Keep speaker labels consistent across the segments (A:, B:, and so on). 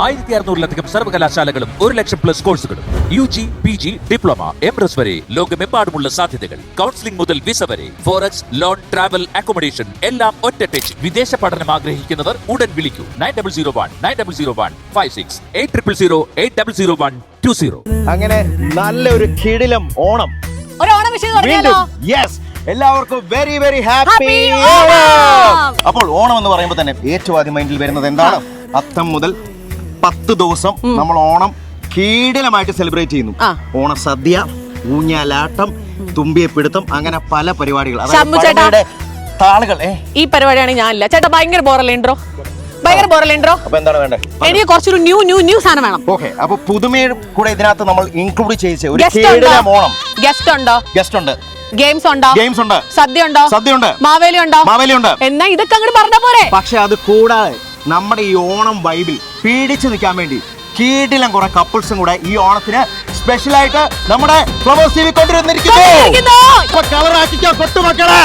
A: 1600-ലധികം സർവകലാശാലകളും 1,00,000+ കോഴ്സുകളും UG, PG, diploma, MS വരെ ലോകമെമ്പാടുമുള്ള സാധ്യതകൾ. കൗൺസിലിംഗ് മുതൽ വിസ വരെ, ഫോറക്സ്, ലോൺ, ട്രാവൽ, അക്കോമഡേഷൻ എല്ലാം ഒറ്റ ടച്ച്. വിദേശ പഠനം ആഗ്രഹിക്കുന്നവർ ഉടൻ വിളിക്കൂ 9001 800 800
B: അങ്ങനെ നല്ലൊരു കിടിലം ഓണം. എല്ലാവർക്കും വെരി വെരി ഹാപ്പി ഓണം. അപ്പോൾ ഓണം എന്ന് പറയുമ്പോൾ തന്നെ ഏറ്റവും ആദ്യം മൈൻഡിൽ വരുന്നത് എന്താണ്? അത്തം മുതൽ 10 ദിവസം നമ്മൾ ഓണം കിടിലമായിട്ട് സെലിബ്രേറ്റ് ചെയ്യുന്നു. ഓണസദ്യ, ഊഞ്ഞാലാട്ടം, തുമ്പിയെ പിടുത്തം, അങ്ങനെ പല പരിപാടികൾ. താളുകൾ
C: ഈ പരിപാടിയാണ് ഞാനില്ല ചേട്ടാ. ഭയങ്കര ബോറല്ലേണ്ടോ?
B: അപ്പൊ എന്താണ് വേണ്ടത്?
C: എനിക്ക് കുറച്ചൊരു ന്യൂ സാധനം വേണം.
B: ഓക്കെ, അപ്പൊ പുതുമയും കൂടെ ഇതിനകത്ത് നമ്മൾ ഇൻക്ലൂഡ് ചെയ്യിച്ച ഒരു കിടിലം ഓണം.
C: ഗസ്റ്റ് ഉണ്ട്, ഗെയിംസ് ഉണ്ട്, സദ്യ ഉണ്ട്, മാവേലി ഉണ്ട്. എന്നാ ഇതൊക്കെ അങ്ങോട്ട് പറഞ്ഞ പോരെ.
B: പക്ഷെ അത് കൂടാതെ നമ്മുടെ ഈ ഓണം വൈബിൽ പീഡിച്ചു നിൽക്കാൻ വേണ്ടി കിടിലം കുറെ കപ്പിൾസും കൂടെ ഈ ഓണത്തിന് സ്പെഷ്യൽ ആയിട്ട് നമ്മുടെ ഫ്ലവേഴ്സ് ടിവി കൊണ്ടുവന്നിരിക്കുന്നു. കളറാക്കിക്കോ കൊട്ടുമക്കളെ.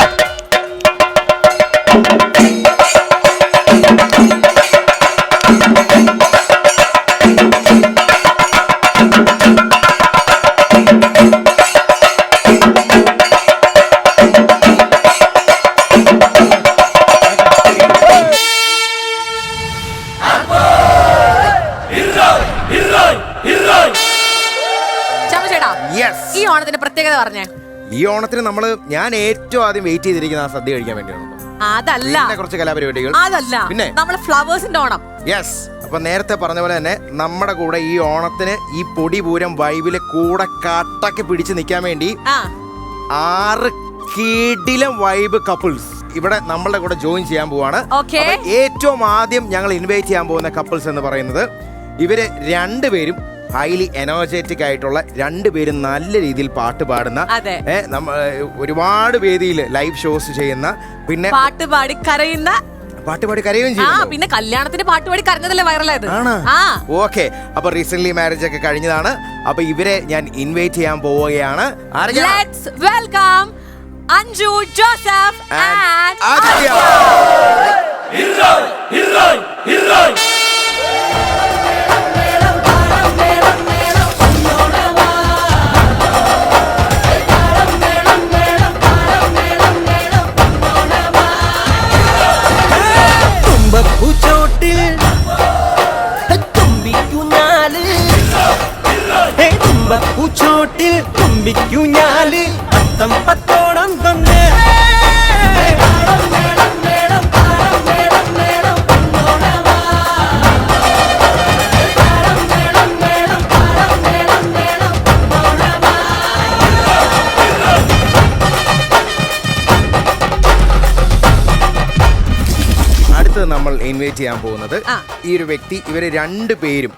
C: ഈ ഓണത്തിന്റെ പ്രത്യേകത പറഞ്ഞേ.
B: ഈ ഓണത്തിന് ഞാൻ ഏറ്റവും ആദ്യം വെയിറ്റ് ചെയ്തിരിക്കുന്ന സദ്യ കഴിക്കാൻ വേണ്ടിയാണ്.
C: അതല്ല,
B: കുറച്ച് കലാപരിപാടികൾ.
C: അതല്ല, പിന്നെ നമ്മളെ ഫ്ലവേഴ്സിന്റെ ഓണം.
B: യെസ്. അപ്പൊ നേരത്തെ പറഞ്ഞ പോലെ തന്നെ നമ്മുടെ കൂടെ ഈ ഓണത്തിന് ഈ പൊടിപൂരം വൈബില് കൂടെ കട്ടക്ക് പിടിച്ച് നിൽക്കാൻ വേണ്ടി 6 കിടിലം വൈബ് കപ്പിൾസ് ഇവിടെ നമ്മളുടെ കൂടെ ജോയിൻ ചെയ്യാൻ പോവാണ്. ഏറ്റവും ആദ്യം ഞങ്ങൾ ഇൻവൈറ്റ് ചെയ്യാൻ പോകുന്ന കപ്പിൾസ് എന്ന് പറയുന്നത് ഇവര് രണ്ടുപേരും ഹൈലി എനർജറ്റിക് ആയിട്ടുള്ള, രണ്ടുപേരും നല്ല രീതിയിൽ പാട്ട് പാടുന്ന, ഒരുപാട് വേദിയിൽ ലൈവ് ഷോസ് ചെയ്യുന്ന, പിന്നെ
C: പാട്ടുപാടി കരയുകയും
B: ചെയ്യുന്നു.
C: പിന്നെ കല്യാണത്തിന് പാട്ടുപാടി കരഞ്ഞതല്ലേ വൈറലായത്.
B: ഓക്കെ, അപ്പൊ റീസെന്റ് മാരേജ് ഒക്കെ കഴിഞ്ഞതാണ്. അപ്പൊ ഇവരെ ഞാൻ ഇൻവൈറ്റ് ചെയ്യാൻ പോവുകയാണ്.
C: Welcome Anju, Joseph and Aditya.
D: പൂച്ചോട്ടിൽ തുമ്പിക്കുഞ്ഞാല് അത്തം പത്തോണം തന്നെ.
B: നമ്മൾ ഇൻവൈറ്റ് ചെയ്യാൻ പോകുന്നത് ഈ ഒരു വ്യക്തി, ഇവര് രണ്ടുപേരും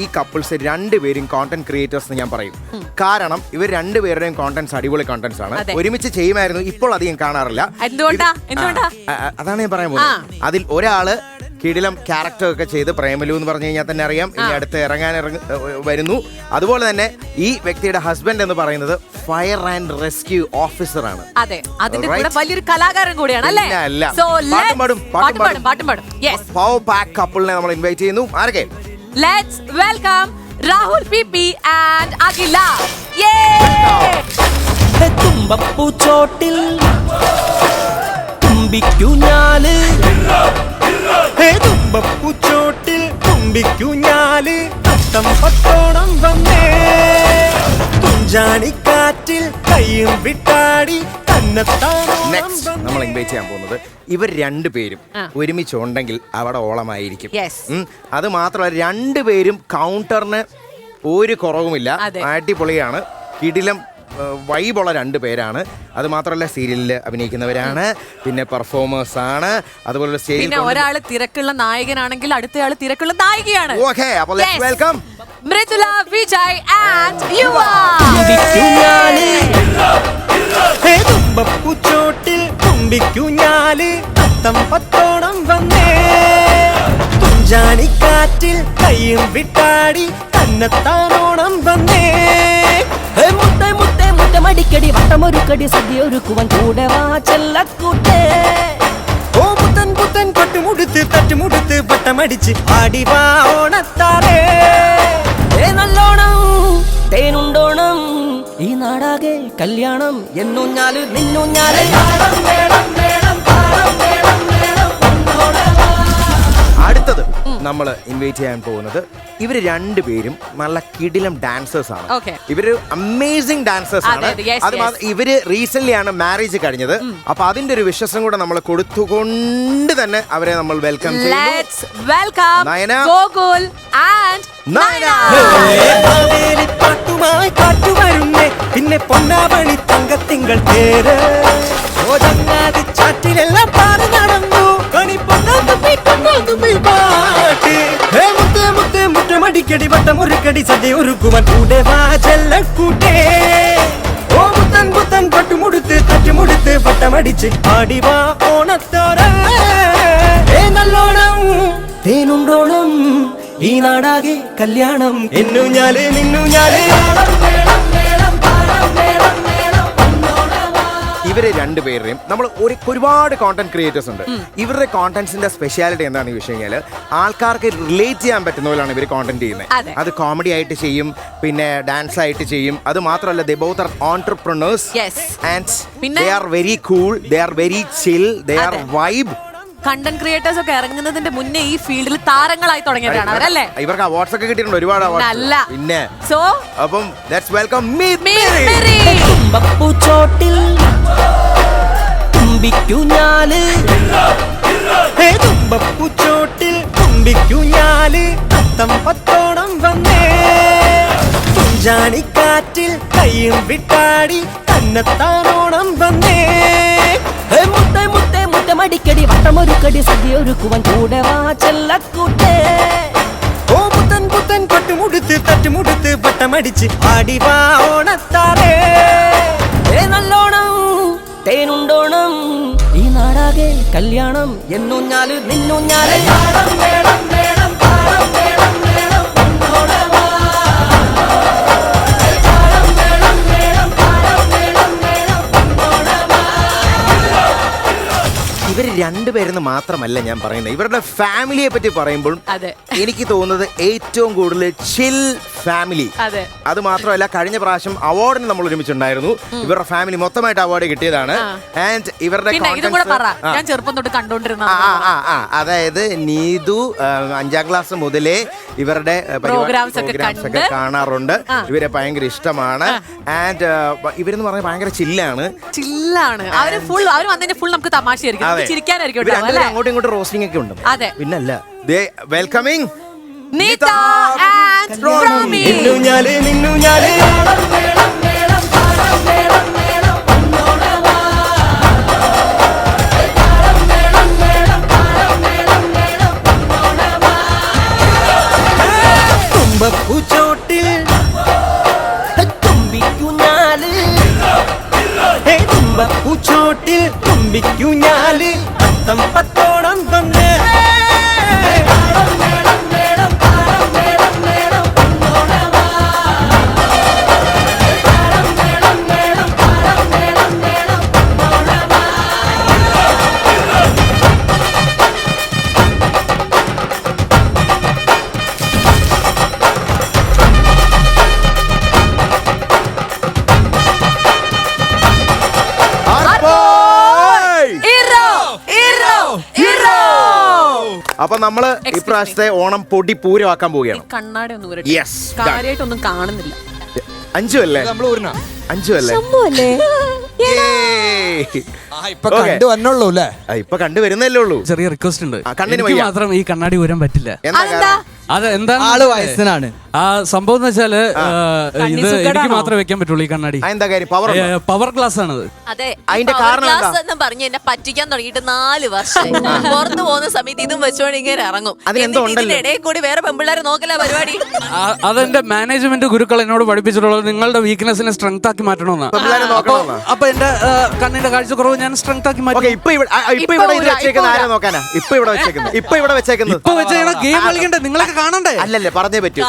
B: ഈ കപ്പിൾസ് രണ്ടുപേരും കോണ്ടന്റ് ക്രിയേറ്റേഴ്സ് എന്ന് ഞാൻ പറയും. കാരണം ഇവർ രണ്ടുപേരുടെയും കോണ്ടന്റ്സ് അടിപൊളി കോണ്ടന്റ്സ് ആണ്. ഒരുമിച്ച് ചെയ്യുമായിരുന്നു, ഇപ്പോൾ അധികം കാണാറില്ല. അതാണ് ഞാൻ പറയാൻ പോകുന്നത്. അതിൽ ഒരാള് കിടിലം ക്യാരക്ടർ ഒക്കെ ചെയ്ത് പ്രേമലു എന്ന് പറഞ്ഞു കഴിഞ്ഞാൽ തന്നെ അറിയാം, ഇനി അടുത്ത് വരുന്നു. അതുപോലെ തന്നെ ഈ വ്യക്തിയുടെ ഹസ്ബൻഡ് എന്ന് പറയുന്നത് ഫയർ ആൻഡ് റെസ്ക്യൂ ഓഫീസർ ആണ്.
C: വലിയൊരു കലാകാരൻ കൂടിയാണ്.
B: പവർ പാക്ക് കപ്പിളിനെ നമ്മൾ ഇൻവൈറ്റ് ചെയ്യുന്നു. ആരൊക്കെ?
C: Let's welcome Rahul PP and Akhila.
D: തുമ്പപ്പൂച്ചോട്ടിൽ തുമ്പിക്കുഞ്ഞാല്, തുമ്പപ്പൂച്ചോട്ടിൽ തുമ്പിക്കുഞ്ഞാല് അത്തം പത്തോണം വന്നേ. തുഞ്ചാണിക്കാറ്റിൽ കയ്യും വിട്ടാടി
B: നെക്സ്റ്റ് നമ്മൾ ഇൻവൈറ്റ് ചെയ്യാൻ പോകുന്നത് ഇവർ രണ്ടുപേരും ഒരുമിച്ചുണ്ടെങ്കിൽ അവിടെ ഓളമായിരിക്കും. അത് മാത്രമല്ല, രണ്ടുപേരും കൗണ്ടറിന് ഒരു കുറവുമില്ല, അടിപൊളിയാണ്, കിടിലം വൈബുള്ള രണ്ടുപേരാണ്. അത് മാത്രമല്ല സീരിയലിൽ അഭിനയിക്കുന്നവരാണ്, പിന്നെ പെർഫോമേഴ്സ് ആണ്. അതുപോലെ സ്റ്റേജിൽ
C: ഒരാള് തിരക്കുള്ള നായകനാണെങ്കിൽ അടുത്തയാള് തിരക്കുള്ള നായികയാണ്.
B: ഓക്കേ, അപ്പോൾ let's welcome
C: Mridula, Vijay and യുവ.
D: തുമ്പപ്പൂച്ചോട്ടിൽ തുമ്പിക്കുഞ്ഞാല് അത്തം പത്തോണം വന്നേ. തുഞ്ചാണിക്കാറ്റിൽ കയ്യും വിട്ടാടി തന്നെത്താനോണം വന്നേ. മുത്തേ മുത്തേ മുറ്റമടിക്കടി വട്ടമൊരുക്കടി സദ്യയൊരുക്കുവൻ കൂടെ വാ ചെല്ലക്കൂട്ടേ. ഓ പുത്തൻ പുത്തൻ പട്ടുമുടുത്ത് തട്ടുമുടുത്ത് വട്ടമടിച്ച് ആടിവാ ഓണത്താരേ നല്ലോണം തേനുണ്ടോണം ഈ നാടാകെ കല്യാണം എന്നൂഞ്ഞാല് നിന്നൂഞ്ഞാല്
B: അടുത്തത് നമ്മൾ ഇൻവൈറ്റ് ചെയ്യാൻ പോകുന്നത് ഇവര് രണ്ടുപേരും നല്ല കിടിലം ഡാൻസേഴ്സ് ആണ്.
C: Okay.
B: ഇവര് അമേസിംഗ് ഡാൻസേഴ്സ് ആണ്.
C: അതെ, yes,
B: അത് ഇവര് റീസെന്റ് ആണ് മാരേജ് കഴിഞ്ഞത്. അപ്പൊ അതിന്റെ ഒരു വിശ്വാസം കൂടെ നമ്മൾ കൊടുത്തുകൊണ്ട് തന്നെ അവരെ നമ്മൾ വെൽക്കം ചെയ്യുന്നു. നയന,
C: ഗോകുൽ ആൻഡ്
B: നയന.
D: പാട്ടുമായി കാട്ടുവരുന്നേ പിന്നെ പൊന്നാവണി തങ്കത്തിങ്കൾ പേര് ചാറ്റിലെല്ലാം പാറി നടന്നു മുറ്റമടിക്കടി വട്ടമൊരുക്കടി സദ്യ ഒരുക്കുവാൻ കൂടെ വാ ചെല്ലക്കൂട്ടേ ഓ പുത്തൻ പുത്തൻ പട്ടുമുടുത്ത് തട്ടുമുടുത്ത് വട്ടമടിച്ച് ആടിവാ ഓണത്തോര നല്ലോണം തേനുണ്ടോണം ഈ നാടാകെ കല്യാണം എന്നൂഞ്ഞാല് നിന്നൂഞ്ഞാല്
B: ഇവര് രണ്ടുപേരുടെയും നമ്മൾ ഒരുപാട് കോണ്ടന്റ് ക്രിയേറ്റേഴ്സ് ഉണ്ട്. ഇവരുടെ കോണ്ടന്റ്സിന്റെ സ്പെഷ്യാലിറ്റി എന്താണെന്ന് ചോദിച്ചു കഴിഞ്ഞാൽ ആൾക്കാർക്ക് റിലേറ്റ് ചെയ്യാൻ പറ്റുന്ന പോലെയാണ് ഇവർ കോണ്ടന്റ് ചെയ്യുന്നത്. അത് കോമഡി ആയിട്ട് ചെയ്യും, പിന്നെ ഡാൻസ് ആയിട്ട് ചെയ്യും. അത് മാത്രമല്ല they both are entrepreneurs and they are very cool, they are very chill, they are vibe.
C: Content creators ഒക്കെ ഇറങ്ങുന്നതിന്റെ മുന്നേ ഈ ഫീൽഡിൽ താരങ്ങളായി തുടങ്ങിയവരാണ് അവരല്ലേ.
B: ഇവർക്ക് അവാർഡ്സ് ഒക്കെ കിട്ടിയിട്ടുണ്ട്, ഒരുപാട് അവാർഡ്സ്. പിന്നെ
C: സോ
B: അപ്പം ലെറ്റ്സ് വെൽക്കം
D: തുമ്പപ്പൂച്ചോട്ടിൽ തുമ്പിക്കുഞ്ഞാല് തുമ്പപ്പൂച്ചോട്ടിൽ തുമ്പിക്കുഞ്ഞാല് അത്തം പത്തോണം വന്നേ കുഞ്ചാണിക്കാറ്റിൽ കയ്യും വിട്ടാടി തന്നെത്താനോണം വന്നേ മുത്തേ മുത്തേ മുത്തമടിക്കടി വട്ടമൊരുക്കടി സദ്യ ഒരുക്കുവാൻ കൂടെ വാ ചെല്ലക്കൂട്ടേ ഓ പുത്തൻ പുത്തൻ പട്ടുമുടുത്ത് തട്ടുമുടുത്ത് വട്ടമടിച്ച് ആടിവാ ഓണത്താരേ നല്ലോണം തേനുണ്ടോണം ഈ നാടാകെ കല്യാണം എന്നൂഞ്ഞാല് നിന്നൂഞ്ഞാല്
B: ഇവർ രണ്ടുപേരെന്ന് മാത്രമല്ല ഞാൻ പറയുന്നത്, ഇവരുടെ ഫാമിലിയെ പറ്റി പറയുമ്പോൾ എനിക്ക് തോന്നുന്നത് ഏറ്റവും കൂടുതൽ ചിൽ ഫാമിലി. അത് മാത്രമല്ല കഴിഞ്ഞ പ്രാവശ്യം അവാർഡിന് നമ്മൾ ഒരുമിച്ചുണ്ടായിരുന്നു. ഇവരുടെ ഫാമിലി മൊത്തമായിട്ട് അവാർഡ് കിട്ടിയതാണ്. ആൻഡ് ഇവരുടെ അതായത് നീതു 5ാം ക്ലാസ് മുതലേ ഇവരുടെ പ്രോഗ്രാംസ് ഒക്കെ കാണാറുണ്ട്. ഇവരെ ഭയങ്കര ഇഷ്ടമാണ്. ആൻഡ് ഇവരെന്ന് പറഞ്ഞാൽ ഭയങ്കര ചില്ലാണ്. അങ്ങോട്ടും ഇങ്ങോട്ടും റോസ്റ്റിംഗ് ഒക്കെ ഉണ്ട്. പിന്നല്ല വെൽക്കമിങ്
C: നീത ആൻഡ് റോമി.
D: നിന്നൂഞ്ഞാല് നിന്നൂഞ്ഞാല് തുമ്പപ്പൂച്ചോട്ടിൽ തുമ്പിക്കുഞ്ഞാല് തുമ്പപ്പൂച്ചോട്ടിൽ തുമ്പിക്കുഞ്ഞാല് അത്തം പത്തോണം വന്നേ
B: അപ്പൊ നമ്മള് ഇപ്രാവശ്യത്തെ ഓണം പൊടി പൂരമാക്കാൻ പോവുകയാണ്.
C: കണ്ണാടി ഒന്നും കാണുന്നില്ല.
B: 5 അല്ലേ? 5 അല്ലേ?
E: ഇപ്പൊ കണ്ടു വന്നുള്ളൂ അല്ലേ?
B: ഇപ്പൊ കണ്ടുവരുന്നല്ലേ ഉള്ളൂ.
E: ചെറിയ റിക്വസ്റ്റ് ഉണ്ട്,
B: കണ്ണിന്
E: മാത്രം ഈ കണ്ണാടി ഊരാൻ പറ്റില്ല.
C: അത്
E: എന്താണ്
F: ആള് വയസ്സനാണ്.
E: ആ സംഭവം എന്ന് വെച്ചാല് ഇത് എനിക്ക് മാത്രമേ വെക്കാൻ പറ്റുള്ളൂ ഈ കണ്ണാടി.
B: എന്താ കാര്യം?
E: പവർ ഗ്ലാസ് ആണത്.
G: അതെ,
B: അതിന്റെ കാരണം
G: എന്ന് പറഞ്ഞ് എന്നെ പറ്റിക്കാൻ തുടങ്ങിയിട്ട് 4 വർഷം. പുറത്തു പോകുന്ന സമയത്ത് ഇതും വെച്ചോണ്ട് ഇങ്ങനെ ഇറങ്ങും. ഇതിനിടയിൽ കൂടി വേറെ പെമ്പിള്ളേരെ നോക്കല പരിപാടി.
E: അതെന്റെ മാനേജ്മെന്റ് ഗുരുക്കൾ എന്നോട് പഠിപ്പിച്ചിട്ടുള്ളത് നിങ്ങളുടെ വീക്ക്നെസ്സിനെ സ്ട്രെങ്ത് ആക്കി മാറ്റണമെന്നാ. അപ്പൊ എന്റെ കണ്ണിന്റെ കാഴ്ചക്കുറവ് ഞാൻ സ്ട്രെങ്ത് ആക്കി മാറ്റി. ഗെയിം കളിക്കണ്ടേ? നിങ്ങളൊക്കെ കാണണ്ടേ?
B: അല്ലല്ലേ, പറഞ്ഞേ പറ്റൂ.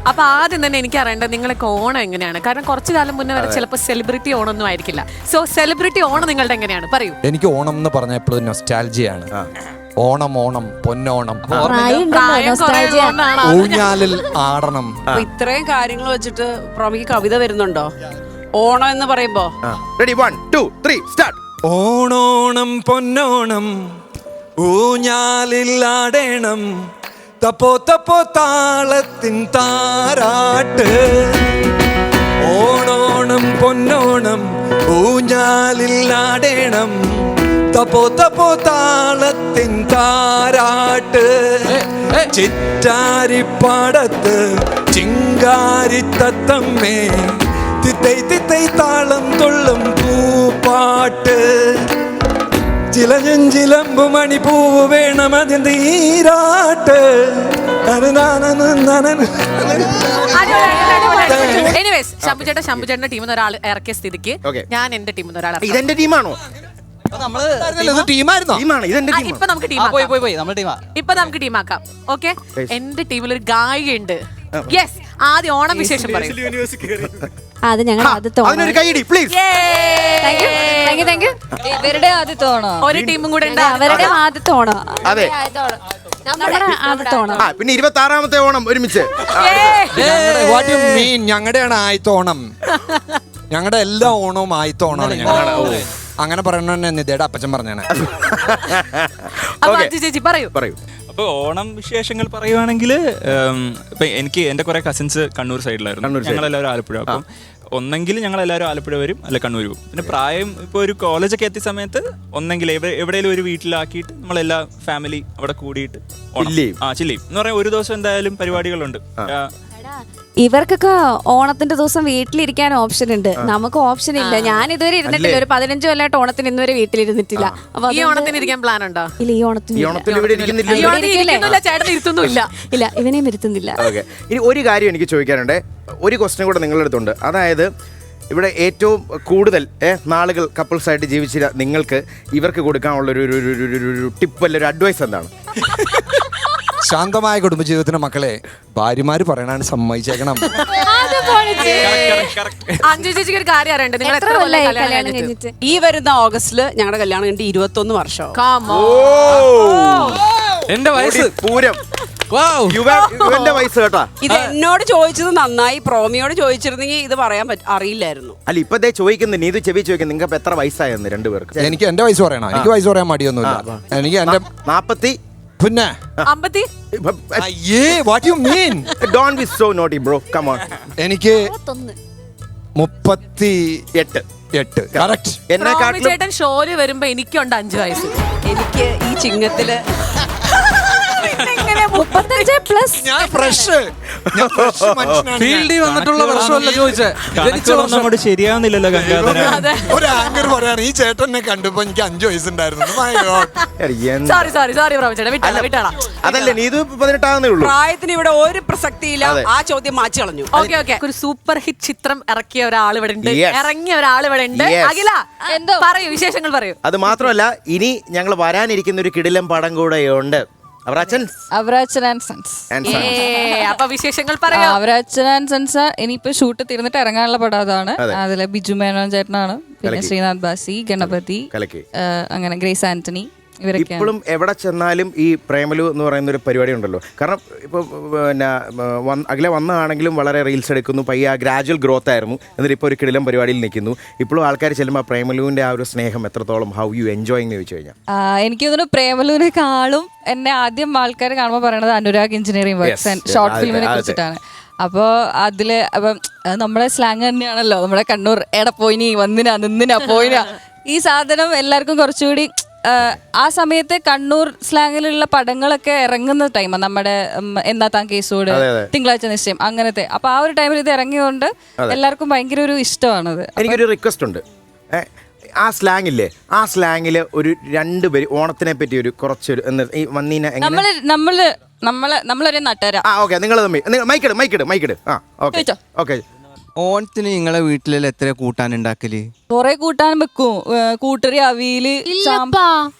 C: അപ്പൊ ആദ്യം തന്നെ എനിക്ക് അറിയേണ്ടത് നിങ്ങളൊക്കെ ഓണം എങ്ങനെയാണ്? കാരണം കുറച്ചു കാലം മുന്നേ വരെ ചിലപ്പോൾ സെലിബ്രിറ്റി ഓണം ഒന്നും ആയിരിക്കില്ല. സോ സെലിബ്രിറ്റി ഓണം നിങ്ങളുടെ എങ്ങനെയാണ്? പറയൂ.
F: എനിക്ക് ഓണം എന്ന് പറഞ്ഞ എപ്പോഴും നൊസ്റ്റാൾജിയാണ്. ഓണം ഓണം പൊന്നോണം
G: പ്രായം കുറയുന്നതുകൊണ്ടാണ് അത്
F: ഊഞ്ഞാലിൽ ആടണം.
C: അപ്പൊ ഇത്രയും കാര്യങ്ങൾ വെച്ചിട്ട് പ്രമിക്ക് കവിത വരുന്നുണ്ടോ? ഓണം എന്ന് പറയുമ്പോ
B: റെഡി 1 2 3 സ്റ്റാർട്ട്.
F: ഓണോണം പൊന്നോണം ഊഞ്ഞാലിൽ ആടേണം തപ്പോ തപ്പോ താളത്തിൻ താരാട്ട്. ഓണോണം പൊന്നോണം ഊഞ്ഞാലിൽ ആടേണം തപ്പോ തപ്പോ താളത്തിൻ താരാട്ട്. ചിറ്റാരിപ്പാടത്ത് ചിങ്കാരി തത്തമ്മേ തിത്തൈ തിത്തൈ താളം തുള്ളും പൂപ്പാട്ട്. ചിലഞ്ചിലമ്പു മണിപ്പൂവ് വേണം അതിന്റെ ഈരാട്ട്.
C: എനിവേസ് ശംഭുചേട്ടന്റെ ടീമിൽ നിന്ന് ഒരാൾ ഇറക്കിയ സ്ഥിതിക്ക് ഞാൻ എന്റെ ടീമിൽ നിന്ന് ഒരാൾ
B: ഇതെന്റെ ടീമാണോ?
F: ടീമായിരുന്നോ?
B: ടീമാണ്, ഇതെന്റെ ടീം.
C: ഇപ്പൊ നമുക്ക് ഇപ്പൊ നമുക്ക് ടീമാക്കാം. ഓക്കെ, എന്റെ ടീമിൽ ഒരു ഗായികയുണ്ട്. യെസ്, ആദ്യം ഓണം വിശേഷം പറയും.
H: അത് ഞങ്ങൾ ആദ്യത്തെ
B: അതിനൊരു കൈയടി പ്ലീസ്.
H: ഇവരുടെ ആദ്യത്തെ ഓണം.
C: ഒരു ടീമും കൂടെ ഉണ്ട്.
H: അവരുടെ ആദ്യത്തെ ഓണം.
B: അതെ,
H: നമ്മുടെ ആദ്യത്തെ ഓണം.
B: പിന്നെ 26ാമത്തെ ഓണം ഒരുമിച്ച്.
F: What you mean? ഞങ്ങളുടെയാണ് ആദ്യത്തെ ഓണം. ഞങ്ങളുടെ എല്ലാ ഓണവും ആദ്യത്തെ ഓണമാണ് ഞങ്ങളുടെ. അങ്ങനെ പറയണ നിതയുടെ അപ്പച്ചൻ പറഞ്ഞാണ്.
C: ചേച്ചി പറയൂ.
I: അപ്പോൾ ഓണം വിശേഷങ്ങൾ പറയുവാണെങ്കിൽ ഇപ്പം എനിക്ക് എൻ്റെ കുറേ കസിൻസ് കണ്ണൂർ സൈഡിലായിരുന്നു. ഞങ്ങളെല്ലാവരും ആലപ്പുഴ. അപ്പം ഒന്നെങ്കിൽ ഞങ്ങളെല്ലാവരും ആലപ്പുഴ വരും, അല്ല കണ്ണൂർ പോകും. പിന്നെ പ്രായം ഇപ്പോൾ ഒരു കോളേജൊക്കെ എത്തിയ സമയത്ത് ഒന്നെങ്കിൽ എവിടെയെങ്കിലും ഒരു വീട്ടിലാക്കിയിട്ട് നമ്മളെല്ലാ ഫാമിലി അവിടെ കൂടിയിട്ട് ചില്ലയും എന്ന് പറയാൻ ഒരു ദിവസം എന്തായാലും പരിപാടികളുണ്ട്.
H: ഇവർക്കൊക്കെ ഓണത്തിന്റെ ദിവസം വീട്ടിലിരിക്കാൻ ഓപ്ഷൻ ഉണ്ട്, നമുക്ക് ഓപ്ഷൻ ഇല്ല. ഞാൻ ഇതുവരെ ഇരുന്നിട്ടില്ല, ഒരു 15 കൊല്ലമായിട്ട് ഓണത്തിന് ഇന്നുവരെ വീട്ടിലിരുന്നിട്ടില്ല.
C: ഈ ഓണത്തിന് ഇരിക്കാൻ പ്ലാൻ ഉണ്ടോ?
H: ഇല്ല, ഈ ഓണത്തിന്
C: ചേട്ടൻ ഇരുത്തുന്നില്ല.
H: ഇല്ല, ഇവനെയും ഇരുത്തുന്നില്ല.
B: ഇനി ഒരു കാര്യം എനിക്ക് ചോദിക്കാനുണ്ട്, ഒരു ക്വസ്റ്റ്യൻ കൂടെ നിങ്ങളുടെ അടുത്തുണ്ട്. അതായത് ഇവിടെ ഏറ്റവും കൂടുതൽ നാളുകൾ കപ്പിൾസായിട്ട് ജീവിച്ച നിങ്ങൾക്ക് ഇവർക്ക് കൊടുക്കാനുള്ള ഒരു ടിപ്പ് അല്ല, ഒരു അഡ്വൈസ് എന്താണ്?
F: ശാന്തമായ കുടുംബജീവിതത്തിന് മക്കളെ ഭാര്യമാര് പറയണാണ് സമ്മതിച്ചേക്കണം.
C: അഞ്ജു ചേച്ചിക്ക് ഒരു കാര്യം അറിയണ്ടേ? നിങ്ങൾ എത്ര കൊല്ലം കല്യാണം കഴിഞ്ഞിട്ട്? ഈ വരുന്ന ഓഗസ്റ്റില് ഞങ്ങളുടെ കല്യാണം കഴിഞ്ഞിട്ട് 21 വർഷം.
E: എന്റെ വയസ്സ്
B: പൂരം ഇവന്റെ വയസ്സ് കേട്ടാ.
C: ഇത് എന്നോട് ചോദിച്ചത് നന്നായി, പ്രോമിയോട് ചോദിച്ചിരുന്നെങ്കിൽ ഇത് പറയാൻ അറിയില്ലായിരുന്നു.
B: അല്ല, ഇപ്പതേ ചോദിക്കുന്നു, നീ ഇത് ചെവി ചോദിക്കുന്നു, നിങ്ങൾക്ക് എത്ര വയസ്സായെന്ന് രണ്ടുപേർക്ക്?
F: എനിക്ക് എന്റെ വയസ്സ് പറയണം. എനിക്ക് വയസ്സ് പറയാൻ മടിയൊന്നുമില്ല. എനിക്ക് എന്റെ
B: 40.
F: പിന്നെ
C: 50.
F: What you mean?
B: Don't be so naughty bro, come on.
F: എനിക്ക് 38 കറക്റ്റ്.
C: ചേട്ടൻ ഷോയില് വരുമ്പോ എനിക്കുണ്ട് 5 വയസ്സ്. എനിക്ക് ഈ ചിങ്ങത്തില്
H: 35+.
F: ഞാൻ ഫ്രഷ്
E: ഫീൽഡിൽ വന്നിട്ടുള്ള വർഷമല്ല
I: ചോദിച്ചത്. ശരിയാവുന്നില്ലല്ലോ ഗംഗാധര.
F: ഒരു ആങ്കർ പറയാണ് ഈ ചേട്ടനെ കണ്ടപ്പോ എനിക്ക് 5 വയസ്സുണ്ടായിരുന്നു.
B: അതല്ലേ, നീ ഇത് 18 ഉള്ളൂ.
C: പ്രായത്തിന് ഇവിടെ ഒരു പ്രസക്തിയില്ല. ആ ചോദ്യം മാറ്റി കളഞ്ഞു. ഓക്കെ, ഒരു സൂപ്പർ ഹിറ്റ് ചിത്രം ഇറക്കിയ ഒരാൾ ഇവിടെ ഉണ്ട്, ഇറങ്ങിയ ഒരാൾ ഇവിടെ ഉണ്ട്. അഖില, പറയൂ, വിശേഷങ്ങൾ പറയൂ.
B: അത് മാത്രമല്ല, ഇനി ഞങ്ങൾ വരാനിരിക്കുന്ന ഒരു കിടിലം പടം കൂടെ ഉണ്ട്.
C: അപ്പൊ വിശേഷങ്ങൾ പറയാം.
H: അവരാച്ചൻ ആൻഡ് സൺസ് ഇനിയിപ്പോ ഷൂട്ട് തീർന്നിട്ട് ഇറങ്ങാനുള്ള പടം അതാണ്. അതിലെ ബിജു മേനോൻ ചേട്ടനാണ്, പിന്നെ ശ്രീനാഥ് ബാസി, ഗണപതി, അങ്ങനെ ഗ്രേസ് ആന്റണി.
B: ഇപ്പോഴും എവിടെ ചെന്നാലും ഈ പ്രേമലു എന്ന് പറയുന്ന ഒരു പരിപാടി ഉണ്ടല്ലോ. കാരണം ഇപ്പോൾ പിന്നെ അഖില വന്നതാണെങ്കിലും വളരെ റീൽസ് എടുക്കുന്നു, പയ്യ ഗ്രാജുവൽ ഗ്രോത്ത് ആയിരുന്നു. എന്നിട്ട് ഇപ്പോൾ ഒരു കിടിലം പരിപാടിയിൽ നിൽക്കുന്നു. ഇപ്പോഴും ആൾക്കാർ ചെല്ലുമ്പോൾ ആ പ്രേമലുവിൻ്റെ ആ ഒരു സ്നേഹം എത്രത്തോളം, ഹൗ യു എൻജോയിങ് എന്ന് ചോദിച്ചു കഴിഞ്ഞാൽ
H: എനിക്ക് തോന്നുന്നു പ്രേമലുവിനെക്കാളും എന്നെ ആദ്യം ആൾക്കാർ കാണുമ്പോൾ പറയണത് Anurag engineering works and short ഫിലിമിനെ കുറിച്ചിട്ടാണ്. അപ്പോൾ അതില് അപ്പം നമ്മുടെ സ്ലാങ് തന്നെയാണല്ലോ, നമ്മുടെ കണ്ണൂർ എട പോയിനി വന്നിനാ നിന്നിനാ പോയിനാ. ഈ സാധനം എല്ലാവർക്കും കുറച്ചുകൂടി ആ സമയത്ത് കണ്ണൂർ സ്ലാങ്ങിലുള്ള പടങ്ങളൊക്കെ ഇറങ്ങുന്ന ടൈമാണ്. നമ്മുടെ എന്നാ താൻ കേസോട്, തിങ്കളാഴ്ച നിശ്ചയം, അങ്ങനത്തെ. അപ്പൊ ആ ഒരു ടൈമിൽ ഇത് ഇറങ്ങിയോണ്ട് എല്ലാവർക്കും ഭയങ്കര ഒരു ഇഷ്ടമാണത്.
B: എനിക്കൊരു റിക്വസ്റ്റ് ഉണ്ട്, ആ സ്ലാങ് ഇല്ലേ, ആ സ്ലാങ്ങില് ഒരു 2 പേര് ഓണത്തിനെ പറ്റി ഒരു കുറച്ചൊരു
H: നമ്മളൊരു നട്ടര.
B: ഓക്കെ, നിങ്ങൾ മൈക്കിട്. ഓക്കെ,
J: ഓണത്തിന് നിങ്ങളെ വീട്ടിലെല്ലാം എത്ര കൂട്ടാനുണ്ടാക്കല്?
H: കൊറേ കൂട്ടാൻ വെക്കും. കൂട്ടറി, അവിയല്.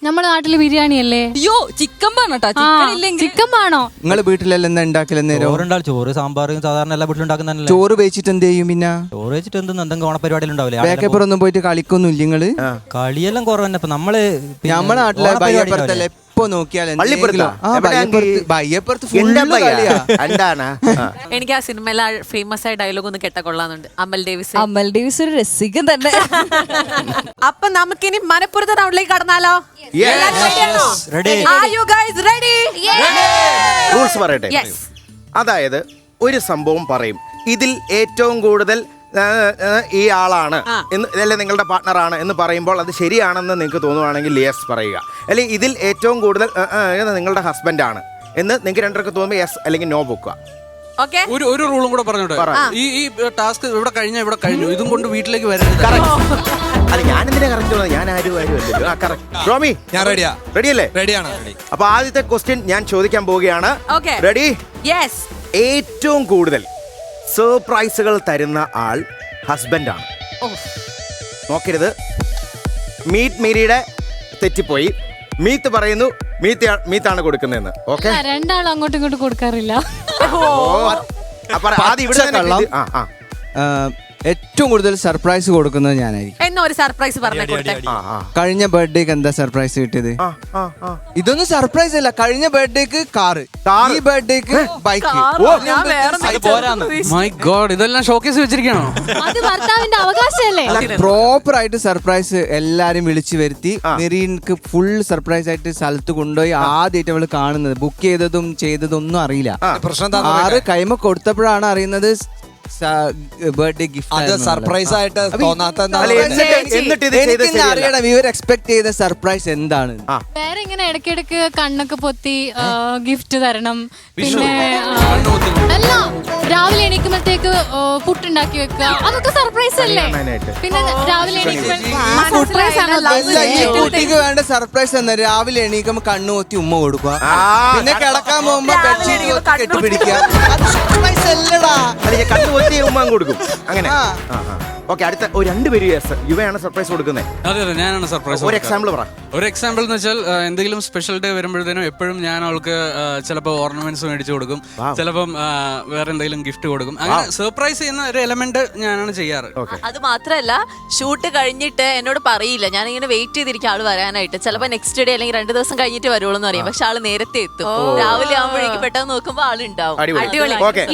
H: നമ്മുടെ നാട്ടില് ബിരിയാണി അല്ലേ? അയ്യോ, ചിക്കൻ വേണോട്ടാ. ചിക്കൻ വേണോ?
J: നിങ്ങളെ വീട്ടിലെല്ലാം എന്താ ഉണ്ടാക്കലെന്നേരം?
K: ചോറ്, സാമ്പാർ സാധാരണ എല്ലാ വീട്ടിലും ഉണ്ടാക്കുന്ന.
J: ചോറ് വെച്ചിട്ട് എന്ത് ചെയ്യും? പിന്നെ
K: ചോറ് വെച്ചിട്ട് എന്തെങ്കിലും ഓണപരിപാടിയിൽ ഉണ്ടാവില്ല.
J: ബേക്കപ്പുറൊന്നും പോയിട്ട് കളിക്കൊന്നും ഇല്ല നിങ്ങള്?
K: കളിയെല്ലാം കുറവ് തന്നെ. നമ്മളെ
J: നാട്ടിലെ എപ്പോ നോക്കിയാലും
B: പള്ളിപ്പുറത്താ?
J: ബയ്യപ്പുറത്ത്
B: എന്താ
J: full
B: പയ്യ?
J: കളിയാ.
B: എന്താണ്
C: എനിക്ക് ആ സിനിമയിലെ ഫേമസ് ആയ ഡയലോഗ് ഒന്ന് കേട്ട കൊള്ളാന്നുണ്ട്. അമൽ ഡേവിസ്
H: ഒരു രസികൻ തന്നെ.
C: അപ്പൊ നമുക്കിനി മലപ്പുറത്തെ റൗണ്ടിലേക്ക് കടന്നാലോ?
B: റൂൾസ് പറയട്ടെ. അതായത് ഒരു സംഭവം പറയും, ഇതിൽ ഏറ്റവും കൂടുതൽ ഈ ആളാണ് എന്ന്, അല്ലെ നിങ്ങളുടെ പാർട്ട്ണറാണ് എന്ന് പറയുമ്പോൾ അത് ശരിയാണെന്ന് നിങ്ങൾക്ക് തോന്നുവാണെങ്കിൽ യെസ് പറയുക. അല്ലെങ്കിൽ ഇതിൽ ഏറ്റവും കൂടുതൽ നിങ്ങളുടെ ഹസ്ബൻഡാണ് എന്ന് നിങ്ങൾക്ക് രണ്ടർക്ക് തോന്നുമ്പോൾ യെസ് അല്ലെങ്കിൽ നോ വെക്കുക.
E: ഒരു റൂളും കൂടെ പറഞ്ഞോട്ടെ. ഈ ടാസ്ക് ഇവിടെ കഴിഞ്ഞു, ഇതും കൊണ്ട് വീട്ടിലേക്ക് വരരുത്.
B: അത് ഞാൻ എന്തിനാ കറക്റ്റ്? ഞാൻ ആരും റോമി,
F: ഞാൻ റെഡിയാ.
B: റെഡിയല്ലേ?
F: റെഡിയാണ്.
B: അപ്പൊ ആദ്യത്തെ ക്വസ്റ്റ്യൻ ഞാൻ ചോദിക്കാൻ പോവുകയാണ്. റെഡി? ഏറ്റവും കൂടുതൽ സർപ്രൈസുകൾ തരുന്ന ആൾ ഹസ്ബൻഡാണ്. നോക്കരുത്. മീറ്റ് മേരിയുടെ തെറ്റിപ്പോയി. മീത്ത് പറയുന്നു മീത്താണ് കൊടുക്കുന്നതെന്ന്. ഓക്കെ,
H: രണ്ടാളും അങ്ങോട്ടും ഇങ്ങോട്ടും കൊടുക്കാറില്ല.
B: അപ്പൊ ആദ്യം ഇവിടെ
J: ഏറ്റവും കൂടുതൽ സർപ്രൈസ് കൊടുക്കുന്നത് ഞാനായിരിക്കും.
C: എന്നോ ഒരു സർപ്രൈസ് പറഞ്ഞേ.
J: കഴിഞ്ഞ ബർത്ത്ഡേക്ക് എന്താ സർപ്രൈസ് കിട്ടിയത്? ഇതൊന്നും സർപ്രൈസ് അല്ല. കഴിഞ്ഞ ബർത്ത്ഡേക്ക് കാറ്, ഈ ബർത്ത്ഡേക്ക് ബൈക്ക്.
E: മൈ ഗോഡ്, ഇതെല്ലാം ഷോക്കേസ് വെച്ചിരിക്കണോ?
H: അത് ഭർത്താവിന്റെ അവകാശമല്ലേ?
J: പ്രോപ്പർ ആയിട്ട് സർപ്രൈസ് എല്ലാരും വിളിച്ചു വരുത്തി മെറീൻക്ക് ഫുൾ സർപ്രൈസ് ആയിട്ട് സ്ഥലത്ത് കൊണ്ടുപോയി ആദ്യമായിട്ട് അവള് കാണുന്നത്. ബുക്ക് ചെയ്തതും ഒന്നും അറിയില്ല. ആറ് കൈമ കൊടുത്തപ്പോഴാണ് അറിയുന്നത് ബർത്ത്ഡേ ഗിഫ്റ്റ്.
F: സർപ്രൈസ് ആയിട്ട് തോന്നാത്ത
J: അറിയണം ഇവർ എക്സ്പെക്ട് ചെയ്ത സർപ്രൈസ് എന്താണ്.
H: വേറെ ഇങ്ങനെ ഇടയ്ക്കിടയ്ക്ക് കണ്ണൊക്കെ പൊത്തി ഗിഫ്റ്റ് തരണം. പിന്നെ അല്ല, രാവിലെ എണീക്കുമ്പോഴത്തേക്ക് പുട്ടുണ്ടാക്കി വെക്കുക, അതൊക്കെ സർപ്രൈസ് അല്ലേ? പിന്നെ രാവിലെ
J: കുട്ടിക്ക് വേണ്ട സർപ്രൈസ് എന്താ? രാവിലെ എണീക്കുമ്പോ കണ്ണു പൊത്തി ഉമ്മ കൊടുക്കുക, പിന്നെ കിടക്കാൻ പോകുമ്പോ ബെഡ്ഷീറ്റ് കെട്ടിപ്പിടിക്കുക. അത് സർപ്രൈസ് അല്ലടാ.
B: കൊടുക്കും അങ്ങനെ. ഓക്കെ, അടുത്ത രണ്ടുപേരും യുവയാണ് സർപ്രൈസ് കൊടുക്കുന്നത്.
E: അതെ, ഞാനാണ് സർപ്രൈസ്.
B: ഒരു എക്സാമ്പിൾ പറ.
E: ഒരു എക്സാമ്പിൾ എന്ന് വെച്ചാൽ എന്തെങ്കിലും സ്പെഷ്യൽ ഡേ വരുമ്പോഴത്തേനും എപ്പോഴും ഞാൻ അവൾക്ക് ചിലപ്പോൾ ഓർണമെന്റ്സ് മേടിച്ചു കൊടുക്കും, ചിലപ്പം വേറെ എന്തെങ്കിലും ഗിഫ്റ്റ് കൊടുക്കും. അങ്ങനെ സർപ്രൈസ് ചെയ്യുന്ന ഒരു എലമെന്റ് ഞാനാണ് ചെയ്യാറ്.
G: അത് മാത്രല്ല, ഷൂട്ട് കഴിഞ്ഞിട്ട് എന്നോട് പറയില്ല, ഞാൻ ഇങ്ങനെ വെയിറ്റ് ചെയ്തിരിക്കും ആള് വരാനായിട്ട്. ചിലപ്പോൾ നെക്സ്റ്റ് ഡേ അല്ലെങ്കിൽ 2 ദിവസം കഴിഞ്ഞിട്ട് വരുള്ളൂ എന്ന് അറിയാം. പക്ഷെ ആള് നേരത്തെ എത്തും. രാവിലെ ആകുമ്പോഴേക്ക് പെട്ടെന്ന് നോക്കുമ്പോൾ ആളുണ്ടാവും.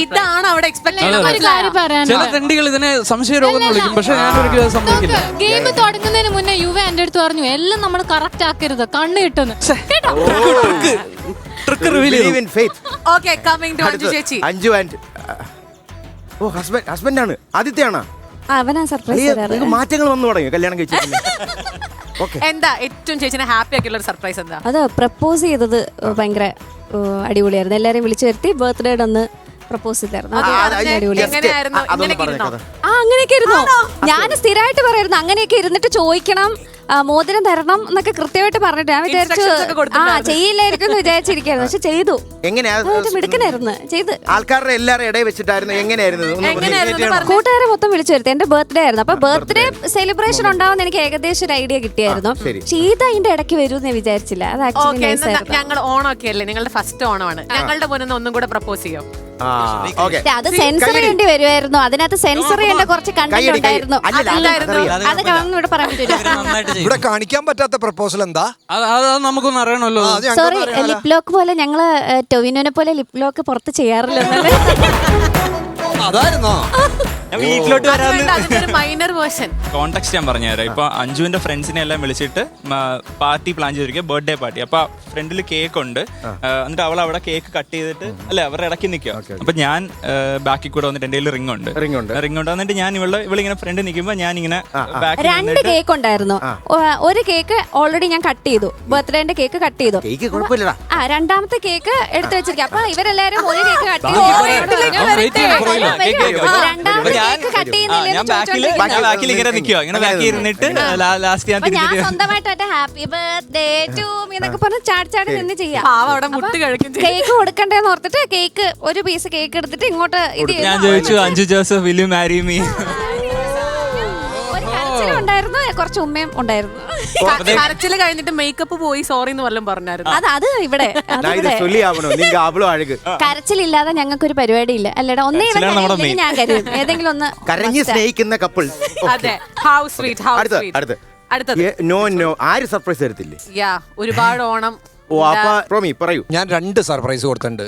C: ഇതാണ് അവിടെ എക്സ്പെക്ട്
E: ചില തെണ്ടികൾ ഇതിനെ സംശയരോഗം വിളിക്കും. പക്ഷെ ഞാൻ ഒരിക്കലും സംഭവിക്കില്ല.
H: ഗെയിം തുടങ്ങുന്നതിന് മുന്നേ യുവ എന്റെ അടുത്ത് പറഞ്ഞു, എല്ലാം നമ്മൾ കറക്റ്റ് ആക്കരുത്, കണ്ണ് കിട്ടുന്നു.
B: ഹസ്ബൻഡാണ്. ആദിത്യാണ്.
H: അവനാ സർപ്രൈസ്.
B: മാറ്റങ്ങൾ വന്നു തുടങ്ങി കല്യാണം കഴിച്ചു.
C: എന്താ ഏറ്റവും ചേച്ചിനെ ഹാപ്പി ആക്കിയുള്ള ഒരു സർപ്രൈസ് എന്താ?
H: അത് പ്രപ്പോസ് ചെയ്തത് ഭയങ്കര അടിപൊളിയായിരുന്നു. എല്ലാരെയും വിളിച്ചു വരുത്തി ബർത്ത്ഡേ ഒന്ന് പ്രപ്പോസ് ചെയ്തായിരുന്നു. അങ്ങനെയൊക്കെ ഇരുന്നു. ഞാൻ സ്ഥിരമായിട്ട് പറയായിരുന്നു അങ്ങനെയൊക്കെ ഇരുന്നിട്ട് ചോദിക്കണം, മോതിരം തരണം എന്നൊക്കെ കൃത്യമായിട്ട് പറഞ്ഞിട്ട് ഞാൻ വിചാരിച്ചു ചെയ്യില്ലായിരിക്കും എന്ന് വിചാരിച്ചിരിക്കായിരുന്നു. പക്ഷെ ചെയ്തു. മിടുക്കനായിരുന്നു. ചെയ്ത്
B: ആൾക്കാരുടെ എല്ലാവരും ഇടയിൽ വെച്ചിട്ടായിരുന്നു. എങ്ങനെയായിരുന്നു?
H: കൂട്ടുകാരെ മൊത്തം വിളിച്ചു വരുത്തി. എന്റെ ബർത്ത്ഡേ ആയിരുന്നു. അപ്പൊ ബർത്ത്ഡേ സെലിബ്രേഷൻ ഉണ്ടാവുന്ന എനിക്ക് ഏകദേശം ഒരു ഐഡിയ കിട്ടിയായിരുന്നു. പക്ഷെ ഇത് അതിന്റെ ഇടയ്ക്ക് വരും ഞാൻ വിചാരിച്ചില്ല. അത് ആക്ച്വലി
C: ഞങ്ങൾ ഓണമൊക്കെ അല്ലേ, നിങ്ങളുടെ ഫസ്റ്റ് ഓണമാണ്. ഞങ്ങളുടെ മുന്നിൽ ഒന്നും കൂടെ പ്രപ്പോസ് ചെയ്യോ?
H: അത് സെൻസർ ചെയ്യേണ്ടി വരുമായിരുന്നു. അതിനകത്ത് സെൻസർ ചെയ്യേണ്ട കുറച്ച് കണ്ടന്റ് ഉണ്ടായിരുന്നു. അത് ഇവിടെ പറയാൻ പറ്റില്ല.
F: ഇവിടെ കാണിക്കാൻ പറ്റാത്ത പ്രപ്പോസൽ എന്താ?
E: നമുക്കൊന്നും അറിയണമല്ലോ.
H: സോറി, ലിപ് ലോക്ക് പോലെ ഞങ്ങള് ടൊവിനോനെ പോലെ ലിപ് ലോക്ക് പുറത്ത് ചെയ്യാറില്ല.
F: അതായിരുന്നോ?
I: വീട്ടിലോട്ട്
C: മൈനർ വേർഷൻ
I: കോൺടാക്ട് ഞാൻ പറഞ്ഞുതരാം. ഇപ്പൊ അഞ്ജുവിന്റെ ഫ്രണ്ട്സിനെ എല്ലാം വിളിച്ചിട്ട് പാർട്ടി പ്ലാൻ ചെയ്തിരിക്കുക, ബർത്ത്ഡേ പാർട്ടി. അപ്പൊ ഫ്രണ്ടിൽ കേക്ക് ഉണ്ട്. എന്നിട്ട് അവൾ അവിടെ കേക്ക് കട്ട് ചെയ്തിട്ട് അല്ലെ അവരുടെ ഇടയ്ക്ക് നിൽക്കുക. അപ്പൊ ഞാൻ ബാക്കിൽ കൂടെ വന്നിട്ട് എന്റെ കയ്യിൽ റിംഗ് ഉണ്ട്. വന്നിട്ട് ഞാൻ ഇവളിങ്ങനെ ഫ്രണ്ട് നിൽക്കുമ്പോ ഞാൻ ഇങ്ങനെ
H: 2 കേക്ക് ഉണ്ടായിരുന്നു. ഒരു കേക്ക് ഓൾറെഡി ഞാൻ കട്ട് ചെയ്തു, ബർത്ത്ഡേന്റെ കേക്ക് കട്ട് ചെയ്തു. രണ്ടാമത്തെ കേക്ക് എടുത്തു വെച്ചിരിക്കും. അപ്പൊ ഇവരെല്ലാരും ഒരു കേക്ക് കട്ട് ചെയ്തു. ഞാൻ സ്വന്തമായിട്ട് ഹാപ്പി ബർത്ത്ഡേ ടു മീ എന്നൊക്കെ പറഞ്ഞ് ചാടി നിന്ന് ചെയ്യാം. കേക്ക് കൊടുക്കണ്ടേന്ന് ഓർത്തിട്ട് കേക്ക് ഒരു പീസ് കേക്ക് എടുത്തിട്ട് ഇങ്ങോട്ട്
I: ഞാൻ ചോദിച്ചു, Anju Joseph will you marry me?
H: ഉണ്ടായിരുന്നു, കുറച്ച് ഉമ്മയും ഉണ്ടായിരുന്നു.
C: കരച്ചില് കഴിഞ്ഞിട്ട് മേക്കപ്പ് പോയി സോറി എന്ന് വല്ലതും പറഞ്ഞായിരുന്നു.
H: അത് ഇവിടെ കരച്ചിലില്ലാതെ ഞങ്ങൾക്ക് ഒരു പരിപാടി ഇല്ല. അല്ലേടാ, ഒന്നേ ഞാൻ കരുതും ഏതെങ്കിലും ഒന്ന്
B: കരഞ്ഞ് സ്നേഹിക്കുന്ന കപ്പിൾ.
C: അതെ, ഹൗ സ്വീറ്റ്, ഹൗ സ്വീറ്റ്.
B: അടുത്തത് നോ ആര് സർപ്രൈസ് തരത്തില്ലേ?
C: ഒരുപാട് ഓണം
B: ഓ അപ്പൊ പ്രോമി പറയൂ.
F: ഞാൻ 2 സർപ്രൈസ് കൊടുത്തിട്ടുണ്ട്.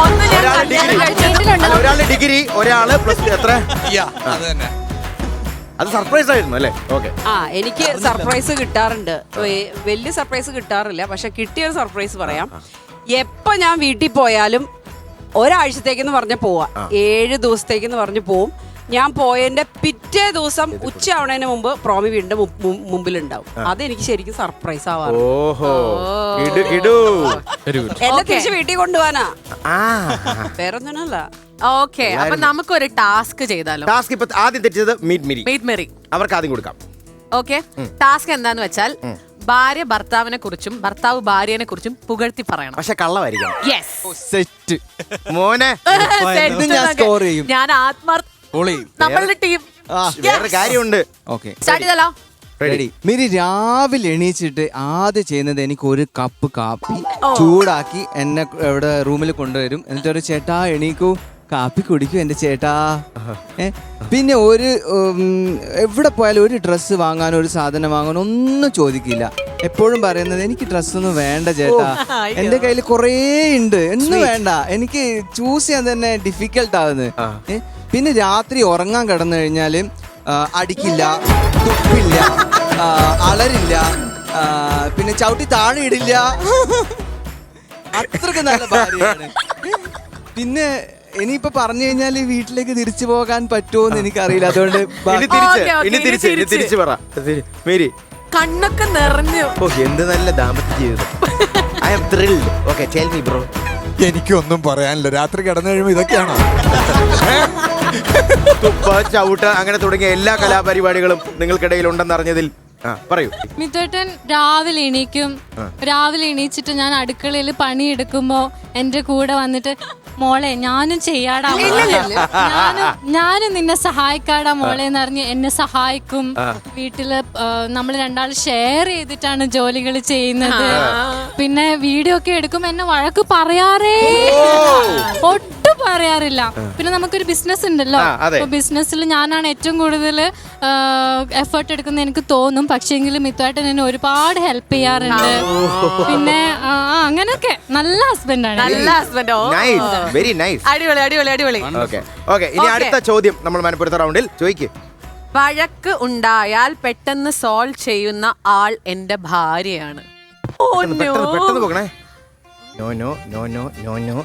C: ഒന്ന് ഞാൻ കല്യാണം കഴിച്ചിട്ടുണ്ടല്ലോ.
B: ഒരാള് ഡിഗ്രി, ഒരാള് പ്ലസ് എത്ര?
F: അത് തന്നെ.
B: അത് സർപ്രൈസ് ആയിരുന്നു അല്ലേ? ഓക്കെ.
L: എനിക്ക് സർപ്രൈസ് കിട്ടാറുണ്ട്. വലിയ സർപ്രൈസ് കിട്ടാറില്ല, പക്ഷെ കിട്ടിയൊരു സർപ്രൈസ് പറയാം. എപ്പോ ഞാൻ വീട്ടിൽ പോയാലും ഒരാഴ്ചത്തേക്കെന്ന് പറഞ്ഞ പോവാ, 7 ദിവസത്തേക്കെന്ന് പറഞ്ഞ് പോവും. ഞാൻ പോയതിന്റെ പിറ്റേ ദിവസം ഉച്ച ആവണതിന് മുമ്പ് പ്രോമി വീടിന്റെ മുമ്പിലുണ്ടാവും. അതെനിക്ക് ശരിക്കും സർപ്രൈസ് ആവാറ്. എന്നെ തിരിച്ച് വീട്ടിൽ കൊണ്ടുപോവാനാ, വേറൊന്നിനല്ല.
C: ഓക്കെ, അപ്പൊ നമുക്കൊരു ടാസ്ക് ചെയ്താലോ?
B: ടാസ്ക് ഇപ്പൊ ആദ്യം തെറ്റിച്ചത് മീറ്റ് മെറി, അവർക്ക് ആദ്യം കൊടുക്കാം.
C: ഓക്കെ, ടാസ്ക് എന്താന്ന് വെച്ചാൽ ഭാര്യ ഭർത്താവിനെ കുറിച്ചും ഭർത്താവ് ഭാര്യനെ കുറിച്ചും പുകഴ്ത്തി പറയണം.
B: പക്ഷെ കള്ളമായിരിക്കണം.
J: സെറ്റ്
B: മോനെ
J: ഞാൻ സ്കോർ ചെയ്യും.
C: ഞാൻ നമ്മളുടെ ടീം.
B: വേറെ കാര്യമുണ്ട്.
J: ഓക്കെ,
C: സ്റ്റാർട്ട് ചെയ്താലോ?
J: റെഡി. മിരി രാവിലെ എണീച്ചിട്ട് ആദ്യം ചെയ്യുന്നത് എനിക്ക് ഒരു കപ്പ് കാപ്പി ചൂടാക്കി എന്നെ ഇവിടെ റൂമിൽ കൊണ്ടുവരും. എന്നിട്ട് ഒരു ചേട്ടാ എണീക്കൂ, കാപ്പി കുടിക്കൂ എൻ്റെ ചേട്ടാ. പിന്നെ ഒരു എവിടെ പോയാലും ഒരു ഡ്രസ്സ് വാങ്ങാനോ ഒരു സാധനം വാങ്ങാനോ ഒന്നും ചോദിക്കില്ല. എപ്പോഴും പറയുന്നത് എനിക്ക് ഡ്രസ്സൊന്നും വേണ്ട ചേട്ടാ, എൻ്റെ കയ്യിൽ കുറേ ഉണ്ട്, ഒന്നും വേണ്ട. എനിക്ക് ചൂസ് ചെയ്യാൻ തന്നെ ഡിഫിക്കൽട്ട് ആവുന്നത്. പിന്നെ രാത്രി ഉറങ്ങാൻ കിടന്നു കഴിഞ്ഞാൽ അടിക്കില്ല, തുപ്പില്ല, അളരില്ല, പിന്നെ ചവിട്ടി താഴെ ഇടില്ല. അത്രക്ക് നല്ല ഭാര്യയാണ്. പിന്നെ ഇനിയിപ്പോ പറഞ്ഞു കഴിഞ്ഞാൽ വീട്ടിലേക്ക് തിരിച്ചു പോകാൻ പറ്റുമോന്ന് എനിക്കറിയില്ല. അതുകൊണ്ട്
B: തിരിച്ചു പറ മേരി.
C: കണ്ണൊക്കെ നിറഞ്ഞു.
B: എന്ത് നല്ല ദാമ്പത്യ ജീവിതം. I am thrilled. Okay, tell me bro.
F: എനിക്കൊന്നും പറയാനില്ല. രാത്രി കിടന്നു കഴിയുമ്പോൾ ഇതൊക്കെയാണോ?
B: തുപ്പ, ചവിട്ട്, അങ്ങനെ തുടങ്ങിയ എല്ലാ കലാപരിപാടികളും നിങ്ങൾക്കിടയിൽ ഉണ്ടെന്ന് അറിഞ്ഞതിൽ പറയൂ.
H: മിഥുട്ടൻ രാവിലെ എണീക്കും. രാവിലെ എണീച്ചിട്ട് ഞാൻ അടുക്കളയിൽ പണിയെടുക്കുമ്പോ എന്റെ കൂടെ വന്നിട്ട് മോളെ ഞാനും ചെയ്യാടാ, ഞാനും നിന്നെ സഹായിക്കാടാ മോളെ എന്ന് പറഞ്ഞ് എന്നെ സഹായിക്കും. വീട്ടില് നമ്മൾ രണ്ടാളും ഷെയർ ചെയ്തിട്ടാണ് ജോലികൾ ചെയ്യുന്നത്. പിന്നെ വീഡിയോ ഒക്കെ എടുക്കുമ്പോ എന്നെ വഴക്ക് പറയാറേ, ഒട്ടും പറയാറില്ല. പിന്നെ നമുക്കൊരു ബിസിനസ് ഉണ്ടല്ലോ, ബിസിനസ്സിൽ ഞാനാണ് ഏറ്റവും കൂടുതൽ എഫേർട്ട് എടുക്കുന്നത് എനിക്ക് തോന്നും. പക്ഷേങ്കിലും മിത്തുവായിട്ട് എന്നെ ഒരുപാട് ഹെൽപ്പ് ചെയ്യാറുണ്ട്. പിന്നെ അങ്ങനെയൊക്കെ നല്ല ഹസ്ബൻഡാണ്.
C: നല്ല ഹസ്ബൻഡോ,
B: വെരി നൈസ്.
C: അടിപൊളി അടിപൊളി അടിപൊളി.
B: ഓക്കെ, ഇനി അടുത്ത ചോദ്യം നമ്മൾ മനപ്പുറത്തെ റൗണ്ടിൽ ചോദിക്കും.
C: വഴക്ക് ഉണ്ടായാൽ പെട്ടെന്ന് സോൾവ് ചെയ്യുന്ന ആൾ എന്റെ ഭാര്യയാണ്.
B: പെട്ടെന്ന് പോകണേ. No no no no no no.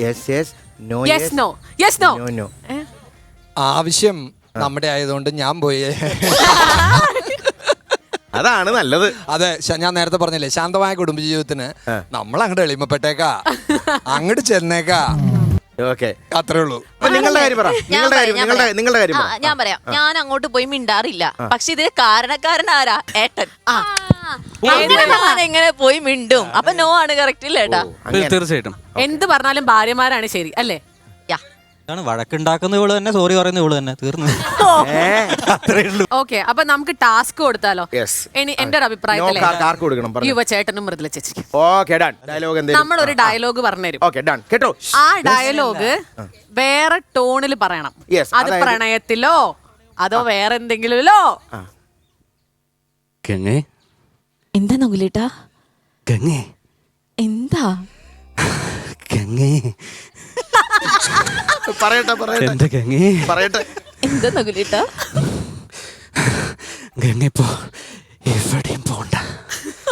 B: Yes yes no yes no
C: yes no
B: no.
F: ആവശ്യം നമ്മുടെ ആയതുകൊണ്ട് ഞാൻ പോയി.
B: അതാണ് നല്ലത്.
F: അതെ, ഞാൻ നേരത്തെ പറഞ്ഞില്ലേ, ശാന്തമായ കുടുംബജീവിതത്തിന് നമ്മൾ അങ്ങോട്ട് എളിമപ്പെട്ടേക്കാ, അങ്ങോട്ട് ചെന്നേക്കാ.
B: ഓക്കെ,
F: അത്രേ ഉള്ളൂ.
B: നിങ്ങളുടെ കാര്യം പറ. നിങ്ങളുടെ കാര്യം
G: ഞാൻ പറയാം. ഞാൻ അങ്ങോട്ട് പോയി മിണ്ടാറില്ല. പക്ഷെ ഇതിന് കാരണക്കാരനാരാ? ഏട്ടൻ. ഞാൻ എങ്ങനെ പോയി മിണ്ടും? അപ്പൊ നോ ആണ് കറക്റ്റ് ഇല്ല ഏട്ടാ?
E: തീർച്ചയായിട്ടും
C: എന്ത് പറഞ്ഞാലും ഭാര്യമാരാണ് ശരി അല്ലേ?
K: വഴക്കുണ്ടാക്കുന്ന ഇവള് തന്നെ, സോറി പറയുന്ന ഇവള് തന്നെ, തീർന്നു.
C: ഓക്കെ, അപ്പൊ നമുക്ക് ടാസ്ക് കൊടുത്താലോ? എന്റെ ഒരു അഭിപ്രായത്തില് ചേട്ടനും മൃദുല ചേച്ചിക്കും നമ്മളൊരു ഡയലോഗ് പറഞ്ഞുതരും. ആ ഡയലോഗ് വേറെ ടോണിൽ പറയണം. അത് പ്രണയത്തിലോ അതോ വേറെ എന്തെങ്കിലുമല്ലോ.
G: എന്താ നോക്കിട്ടാ? എന്താ എന്താ നോക്കിട്ടാ?
K: എവിടെയും പോണ്ട.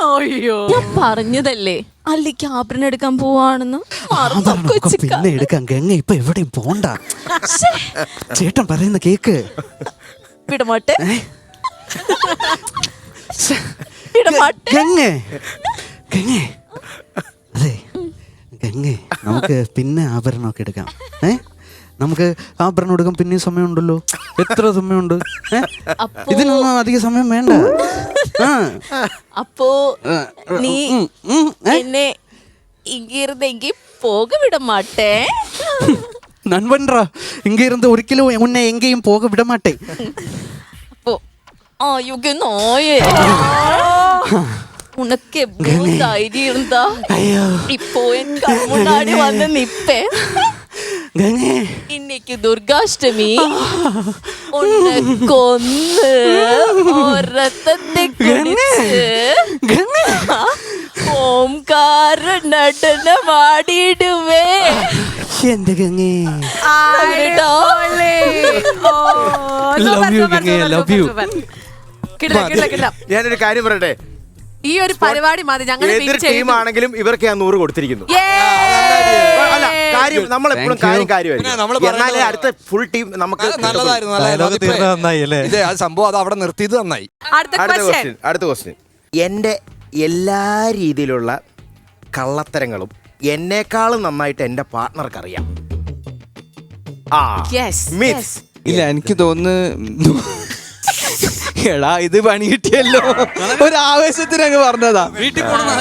C: അയ്യോ,
G: ഞാൻ പറഞ്ഞതല്ലേ അല്ലി ക്യാപ്റ്റൻ എടുക്കാൻ പോവാണെന്ന്.
K: പിന്നെ എടുക്കാം. ഗംഗ ഇപ്പൊ എവിടെയും പോണ്ട. ചേട്ടൻ പറയുന്ന കേക്ക്.
G: വിടമാട്ടെ.
K: അതെ ഗംഗേ, നമുക്ക് പിന്നെ ആഭരണമൊക്കെ എടുക്കാം. നമുക്ക് ആഭരണം എടുക്കാൻ പിന്നെ സമയമുണ്ടല്ലോ. എത്ര സമയമുണ്ട്? ഇതിനൊന്നും അധിക സമയം വേണ്ട.
G: അപ്പോ നീ എന്നെ ഇങ്ങിരുന്നെങ്കി പോക വിട മാട്ടേ.
K: നൻപൻറാ, ഇങ്ങ ഇരുന്ന് ഒരിക്കലും ഉന്നെ എങ്കേയും പോക വിട മാട്ടേ.
G: உனக்கு எவ்வளவு தைரியம் இருந்தா இப்போ என் கண் முன்னாடி வந்து நிப்பேன். இன்னைக்கு துர்காஷ்டமி. உன்னை கொன்னு ரத்தத்தை குடிச்சு കാറ് നടനമാടിയിടുവേ.
K: എന്റെ ഗംഗേ
G: കേട്ടോ?
B: ഞാനൊരു കാര്യം പറയട്ടെ,
C: ഈ ഒരു പരിപാടി മതി ഞങ്ങൾ
B: ഏതൊരു ടീമാണെങ്കിലും ഇവർക്ക് ഞാൻ 100 കൊടുത്തിരിക്കുന്നു. അല്ല, കാര്യം നമ്മൾ എപ്പോഴും കാര്യമായിരിക്കും. എന്നാലേ അടുത്ത ഫുൾ ടീം നമുക്ക്
F: നന്നായി സംഭവം അത് അവിടെ നിർത്തിയത് നന്നായി.
B: അടുത്ത ക്വസ്റ്റ്യൻ. എന്റെ എല്ലാ രീതിയിലുള്ള കള്ളത്തരങ്ങളും എന്നെക്കാളും നന്നായിട്ട് എന്റെ പാർട്ട്ണർക്ക് അറിയാം.
J: ഇല്ല, എനിക്ക് തോന്നുന്നു എടാ ഇത് പണി കിട്ടിയല്ലോ, ഒരു ആവേശത്തിന് അങ്ങ് പറഞ്ഞതാ.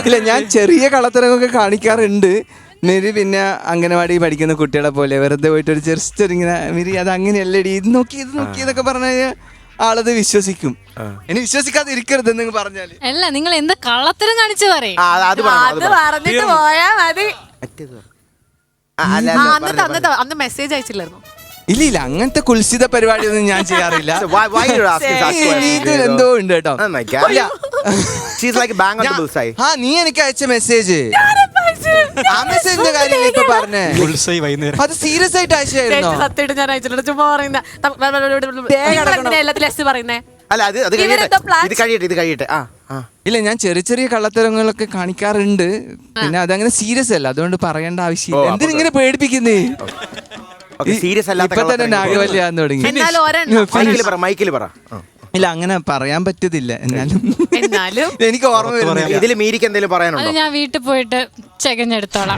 J: ഇല്ല, ഞാൻ ചെറിയ കള്ളത്തരമൊക്കെ കാണിക്കാറുണ്ട്. മെരി പിന്നെ അംഗനവാടി പഠിക്കുന്ന കുട്ടികളെ പോലെ വെറുതെ പോയിട്ട് ഒരു ജസ്റ്റ് ഇങ്ങനെ മെരി അത് അങ്ങനെയല്ലടി, ഇത് നോക്കി എന്നൊക്കെ പറഞ്ഞു കഴിഞ്ഞാൽ ആളത് വിശ്വസിക്കും. ഇനി വിശ്വസിക്കാതെ ഇരിക്കരുത് എന്ന് പറഞ്ഞാല്
H: അല്ല, നിങ്ങൾ എന്ത് കള്ളത്തരം കാണിച്ചു പറയും.
C: പറഞ്ഞിട്ട് പോയാ മതി. അന്ന് മെസ്സേജ് അയച്ചില്ലായിരുന്നു?
J: ഇല്ല, അങ്ങനത്തെ കുൽസിത പരിപാടിയൊന്നും ഞാൻ ചെയ്യാറില്ല. എന്തോ ഉണ്ട് കേട്ടോ. നീ എനിക്ക് അയച്ച മെസ്സേജ്, ആ മെസ്സേജിന്റെ കാര്യം ഇപ്പൊ പറഞ്ഞേ, അത് സീരിയസ് ആയിട്ട് അയച്ചായിരുന്നോ?
C: സത്യമായിട്ട് ഞാൻ അയച്ചിട്ടുണ്ട്. ചുമ്മാ പറയുന്നേ.
J: ഇല്ല, ഞാൻ ചെറിയ ചെറിയ കള്ളത്തരങ്ങളൊക്കെ കാണിക്കാറുണ്ട്. പിന്നെ അതങ്ങനെ സീരിയസ് അല്ല, അതുകൊണ്ട് പറയേണ്ട ആവശ്യമില്ല. എന്തിനിങ്ങനെ പേടിപ്പിക്കുന്നേ? ഇപ്പൊ തന്നെ നാഗവല്യാന്ന് തുടങ്ങി. ഇല്ല, അങ്ങനെ പറയാൻ പറ്റത്തില്ല. എന്നാലും എനിക്ക് ഓർമ്മ വരുന്നില്ല.
B: ഇതിൽ മീരിക്ക് എന്തെങ്കിലും പറയാനുണ്ടോ?
H: ഞാൻ വീട്ടിൽ പോയിട്ട് ചെകഞ്ഞെടുത്തോളാം.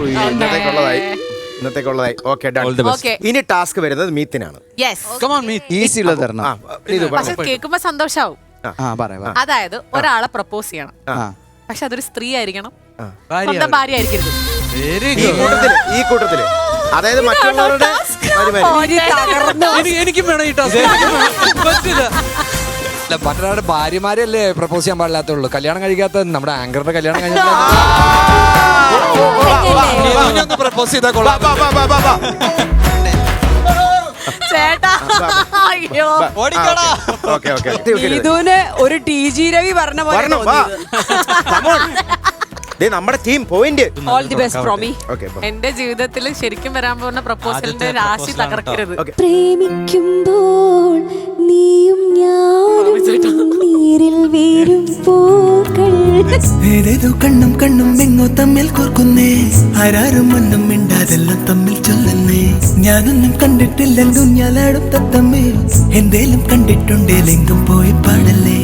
B: ഇന്നത്തേക്കുള്ളതായി. ഓക്കെ, ഇനി ടാസ്ക് വരുന്നത് മീത്തിനാണ്.
J: ഈസി ഉള്ളത് തരണം.
C: പക്ഷെ കേൾക്കുമ്പോ സന്തോഷാവും. അതായത് ഒരാളെ പ്രപ്പോസ് ചെയ്യണം, പക്ഷെ അതൊരു സ്ത്രീ ആയിരിക്കണം, സ്വന്തം ഭാര്യ ആയിരിക്കരുത്.
B: ഈ കൂട്ടത്തില് അതായത് മറ്റുള്ളവരുടെ
E: എനിക്കും വേണം ഈ ടാസ്ക്.
F: മറ്റൊരാളുടെ ഭാര്യമാരല്ലേ പ്രപ്പോസ് ചെയ്യാൻ പാടില്ലാത്തുള്ളൂ. കല്യാണം കഴിക്കാത്ത നമ്മുടെ ആങ്കറുടെ കല്യാണം കഴിഞ്ഞാൽ പ്രപ്പോസ് ചെയ്താൽ കൊള്ളാം.
L: ഇതിന് ഒരു TG രവി പറഞ്ഞ പോലെ
B: നമ്മുടെ team point.
L: All the best Promi.
C: എന്റെ ജീവിതത്തിൽ ശരിക്കും വരാൻ പോകുന്ന പ്രപ്പോസലിന്റെ രാശി തകർക്കരുത്.
M: പ്രേമിക്കുമ്പോൾ നീയും ഞാനും നീരിൽ വീരും പൂക്കൾ.
D: ഏതേതോ കണ്ണും കണ്ണും എങ്ങോ തമ്മിൽ കോർക്കുന്നേ, ആരാരും മണ്ണും മിണ്ടാതെല്ലാം തമ്മിൽ ചൊല്ലുന്നേ. ഞാനൊന്നും കണ്ടിട്ടില്ലെങ്കും ഞാനാടും തത്തമ്മേ, എന്തേലും കണ്ടിട്ടുണ്ടേലെങ്കും പോയി പാടല്ലേ.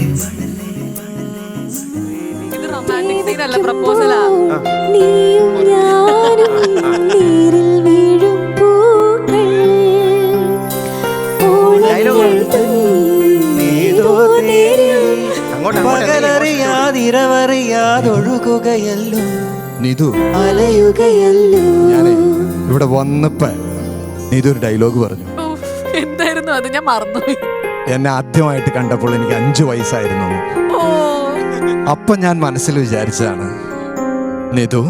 C: പ്രപ്പോസലാ.
M: നീയും ഞാനും നീരിൽ വീഴും പൂക്കൾ.
D: പകലറിയാതിരവറിയാതൊഴുകുകയല്ലോ
F: നിധു,
M: അലയുകയല്ലോ.
F: ഞാനേ ഇവിടെ വന്നപ്പോ നീതൊരു ഡയലോഗ് പറഞ്ഞു.
C: എന്തായിരുന്നു അത്? ഞാൻ മറന്നുപോയി.
F: എന്നെ ആദ്യമായിട്ട് കണ്ടപ്പോൾ എനിക്ക് 5 വയസ്സായിരുന്നു. അപ്പൊ ഞാൻ മനസ്സിൽ വിചാരിച്ചതാണ്, നിധു